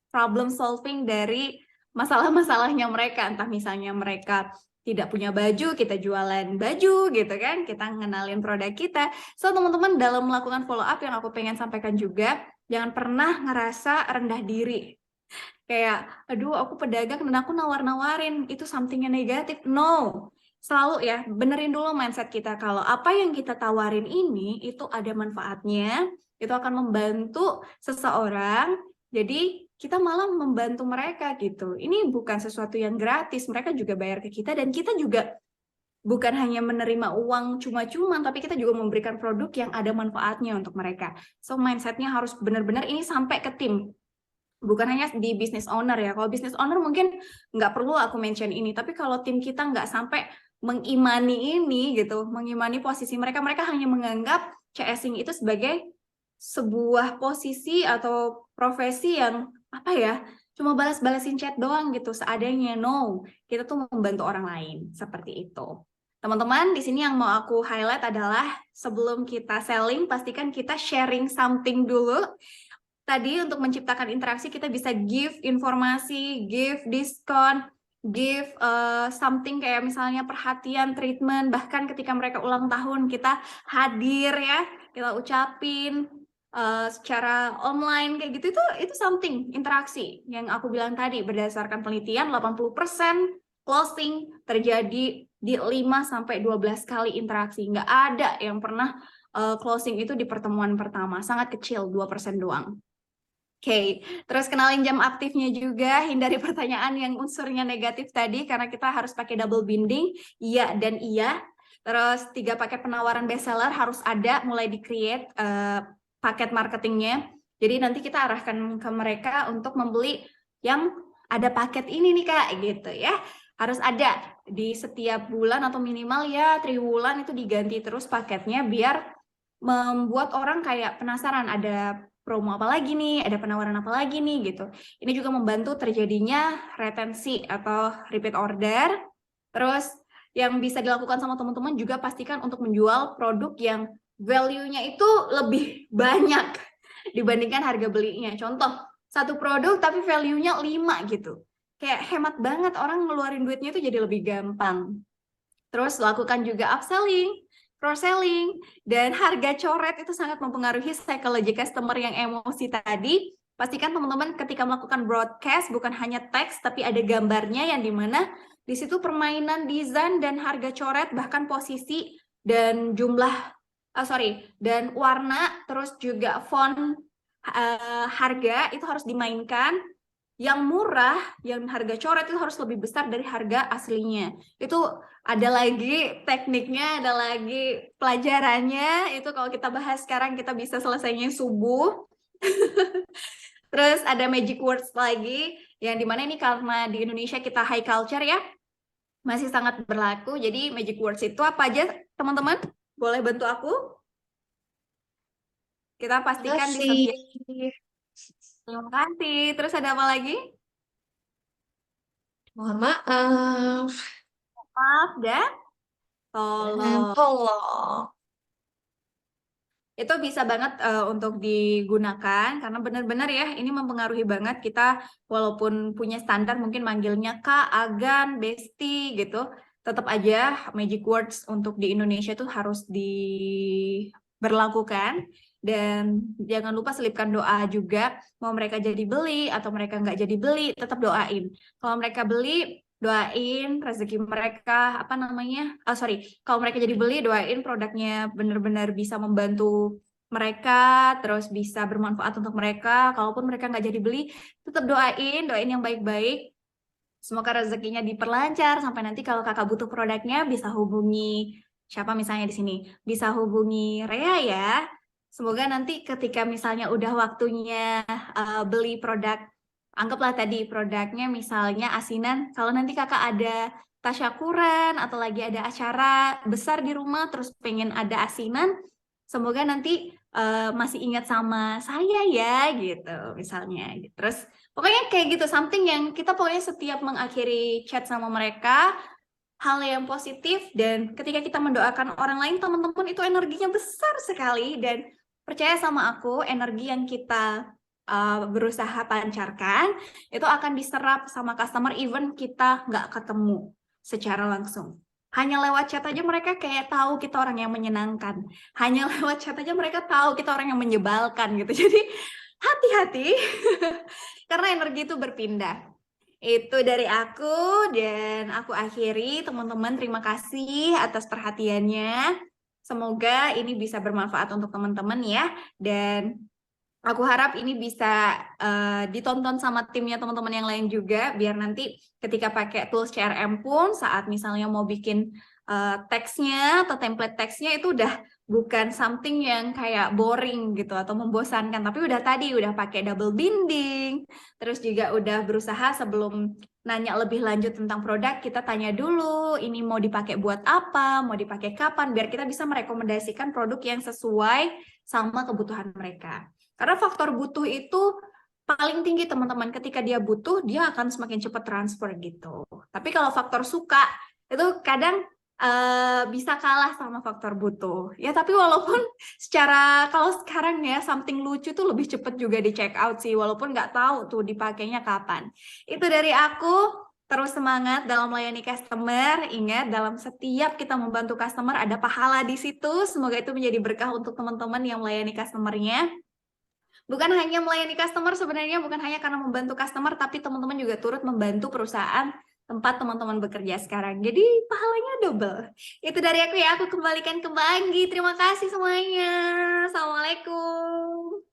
S1: problem solving dari masalah-masalahnya mereka. Entah misalnya mereka tidak punya baju, kita jualan baju gitu kan, kita ngenalin produk kita. So teman-teman, dalam melakukan follow up yang aku pengen sampaikan juga, jangan pernah ngerasa rendah diri. Kayak, aduh aku pedagang dan aku nawar-nawarin, itu something yang negatif. No, selalu ya, benerin dulu mindset kita kalau apa yang kita tawarin ini itu ada manfaatnya, itu akan membantu seseorang, jadi kita malah membantu mereka gitu. Ini bukan sesuatu yang gratis, mereka juga bayar ke kita dan kita juga bukan hanya menerima uang cuma-cuma, tapi kita juga memberikan produk yang ada manfaatnya untuk mereka. So mindsetnya harus benar-benar ini sampai ke tim. Bukan hanya di business owner ya. Kalau business owner mungkin nggak perlu aku mention ini, tapi kalau tim kita nggak sampai mengimani ini gitu, mengimani posisi mereka, mereka hanya menganggap CSing itu sebagai sebuah posisi atau profesi yang cuma balas-balasin chat doang gitu seadanya. No, kita tuh membantu orang lain seperti itu. Teman-teman, di sini yang mau aku highlight adalah sebelum kita selling, pastikan kita sharing something dulu. Tadi untuk menciptakan interaksi kita bisa give informasi, give diskon, give something kayak misalnya perhatian, treatment, bahkan ketika mereka ulang tahun kita hadir ya, kita ucapin secara online kayak gitu, itu something interaksi yang aku bilang tadi. Berdasarkan penelitian 80% closing terjadi di 5-12 kali interaksi. Nggak ada yang pernah closing itu di pertemuan pertama, sangat kecil, 2% doang. Oke, terus kenalin jam aktifnya juga, hindari pertanyaan yang unsurnya negatif tadi karena kita harus pakai double binding, iya dan iya. Terus 3 paket penawaran bestseller harus ada, mulai di-create paket marketingnya. Jadi nanti kita arahkan ke mereka untuk membeli yang ada paket ini nih Kak, gitu ya. Harus ada di setiap bulan atau minimal ya triwulan itu diganti terus paketnya biar membuat orang kayak penasaran ada promo apa lagi nih, ada penawaran apa lagi nih gitu. Ini juga membantu terjadinya retensi atau repeat order. Terus yang bisa dilakukan sama teman-teman juga pastikan untuk menjual produk yang value-nya itu lebih banyak dibandingkan harga belinya. Contoh, 1 produk tapi value-nya 5 gitu. Kayak hemat banget, orang ngeluarin duitnya itu jadi lebih gampang. Terus lakukan juga upselling, cross-selling, dan harga coret itu sangat mempengaruhi psikologi customer yang emosi tadi. Pastikan teman-teman ketika melakukan broadcast bukan hanya teks, tapi ada gambarnya yang dimana di situ permainan desain dan harga coret, bahkan posisi dan dan warna, terus juga font harga itu harus dimainkan, yang murah, yang harga coret itu harus lebih besar dari harga aslinya. Itu ada lagi tekniknya, ada lagi pelajarannya. Itu kalau kita bahas sekarang kita bisa selesainya subuh. Terus ada magic words lagi, yang dimana ini karena di Indonesia kita high culture ya, masih sangat berlaku. Jadi magic words itu apa aja, teman-teman? Boleh bantu aku? Kita pastikan di
S2: Makasih.
S1: setiap. Terima kasih. Terus ada apa lagi?
S2: Mohon maaf.
S1: Maaf dan
S2: Dan
S1: tolong.
S2: tolong.
S1: Itu bisa banget untuk digunakan karena benar-benar ya ini mempengaruhi banget kita, walaupun punya standar mungkin manggilnya Kak, Agan, Besti gitu, tetap aja magic words untuk di Indonesia tuh harus diberlakukan. Dan jangan lupa selipkan doa juga, mau mereka jadi beli atau mereka nggak jadi beli tetap doain. Kalau mereka beli, doain rezeki mereka, apa namanya, sorry, kalau mereka jadi beli, doain produknya benar-benar bisa membantu mereka, terus bisa bermanfaat untuk mereka. Kalaupun mereka nggak jadi beli, tetap doain yang baik-baik. Semoga rezekinya diperlancar sampai nanti kalau kakak butuh produknya bisa hubungi siapa misalnya di sini, bisa hubungi Rea ya. Semoga nanti ketika misalnya udah waktunya beli produk, anggaplah tadi produknya misalnya asinan, kalau nanti kakak ada tasyakuran atau lagi ada acara besar di rumah terus pengen ada asinan, semoga nanti masih ingat sama saya ya gitu misalnya. Terus pokoknya kayak gitu, something yang kita pokoknya setiap mengakhiri chat sama mereka, hal yang positif, dan ketika kita mendoakan orang lain, teman-teman, itu energinya besar sekali. Dan percaya sama aku, energi yang kita berusaha pancarkan, itu akan diserap sama customer even kita nggak ketemu secara langsung. Hanya lewat chat aja mereka kayak tahu kita orang yang menyenangkan. Hanya lewat chat aja mereka tahu kita orang yang menyebalkan gitu. Jadi hati-hati karena energi itu berpindah. Itu dari aku dan aku akhiri, teman-teman. Terima kasih atas perhatiannya. Semoga ini bisa bermanfaat untuk teman-teman ya. Dan aku harap ini bisa ditonton sama timnya teman-teman yang lain juga, biar nanti ketika pakai tools CRM pun saat misalnya mau bikin teksnya atau template teksnya itu udah bukan something yang kayak boring gitu atau membosankan, tapi udah pakai double binding, terus juga udah berusaha sebelum nanya lebih lanjut tentang produk, kita tanya dulu ini mau dipakai buat apa, mau dipakai kapan, biar kita bisa merekomendasikan produk yang sesuai sama kebutuhan mereka. Karena faktor butuh itu paling tinggi teman-teman. Ketika dia butuh, dia akan semakin cepat transfer gitu. Tapi kalau faktor suka itu kadang bisa kalah sama faktor butuh. Ya tapi walaupun secara kalau sekarang ya something lucu tuh lebih cepat juga di check out sih. Walaupun nggak tahu tuh dipakainya kapan. Itu dari aku. Terus semangat dalam melayani customer. Ingat, dalam setiap kita membantu customer ada pahala di situ. Semoga itu menjadi berkah untuk teman-teman yang melayani customernya. Bukan hanya melayani customer, sebenarnya bukan hanya karena membantu customer, tapi teman-teman juga turut membantu perusahaan tempat teman-teman bekerja sekarang. Jadi pahalanya double. Itu dari aku ya, aku kembalikan ke Mbak Anggi. Terima kasih semuanya. Assalamualaikum.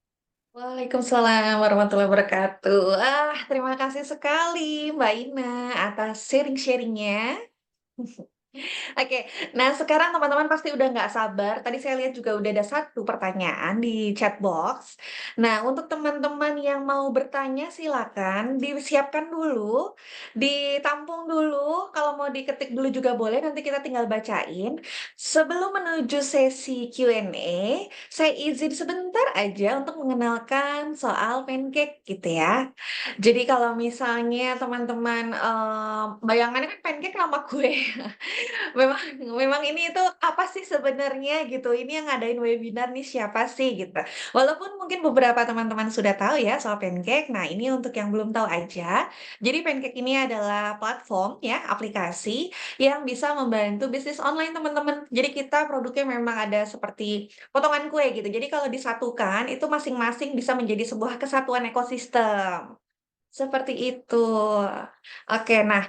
S2: Waalaikumsalam warahmatullahi wabarakatuh. Terima kasih sekali Mbak Ina atas sharing-sharingnya. Oke, nah sekarang teman-teman pasti udah nggak sabar. Tadi saya lihat juga udah ada satu pertanyaan di chat box. Nah, untuk teman-teman yang mau bertanya silakan disiapkan dulu, ditampung dulu. Kalau mau diketik dulu juga boleh, nanti kita tinggal bacain. Sebelum menuju sesi Q&A, saya izin sebentar aja untuk mengenalkan soal pancake gitu ya. Jadi kalau misalnya teman-teman bayangannya kan pancake nama kue. Memang memang ini itu apa sih sebenarnya gitu, ini yang ngadain webinar nih siapa sih gitu. Walaupun mungkin beberapa teman-teman sudah tahu ya soal Pancake, nah ini untuk yang belum tahu aja. Jadi Pancake ini adalah platform ya, aplikasi yang bisa membantu bisnis online teman-teman. Jadi kita produknya memang ada seperti potongan kue gitu. Jadi kalau disatukan itu masing-masing bisa menjadi sebuah kesatuan ekosistem. Seperti itu. Oke, nah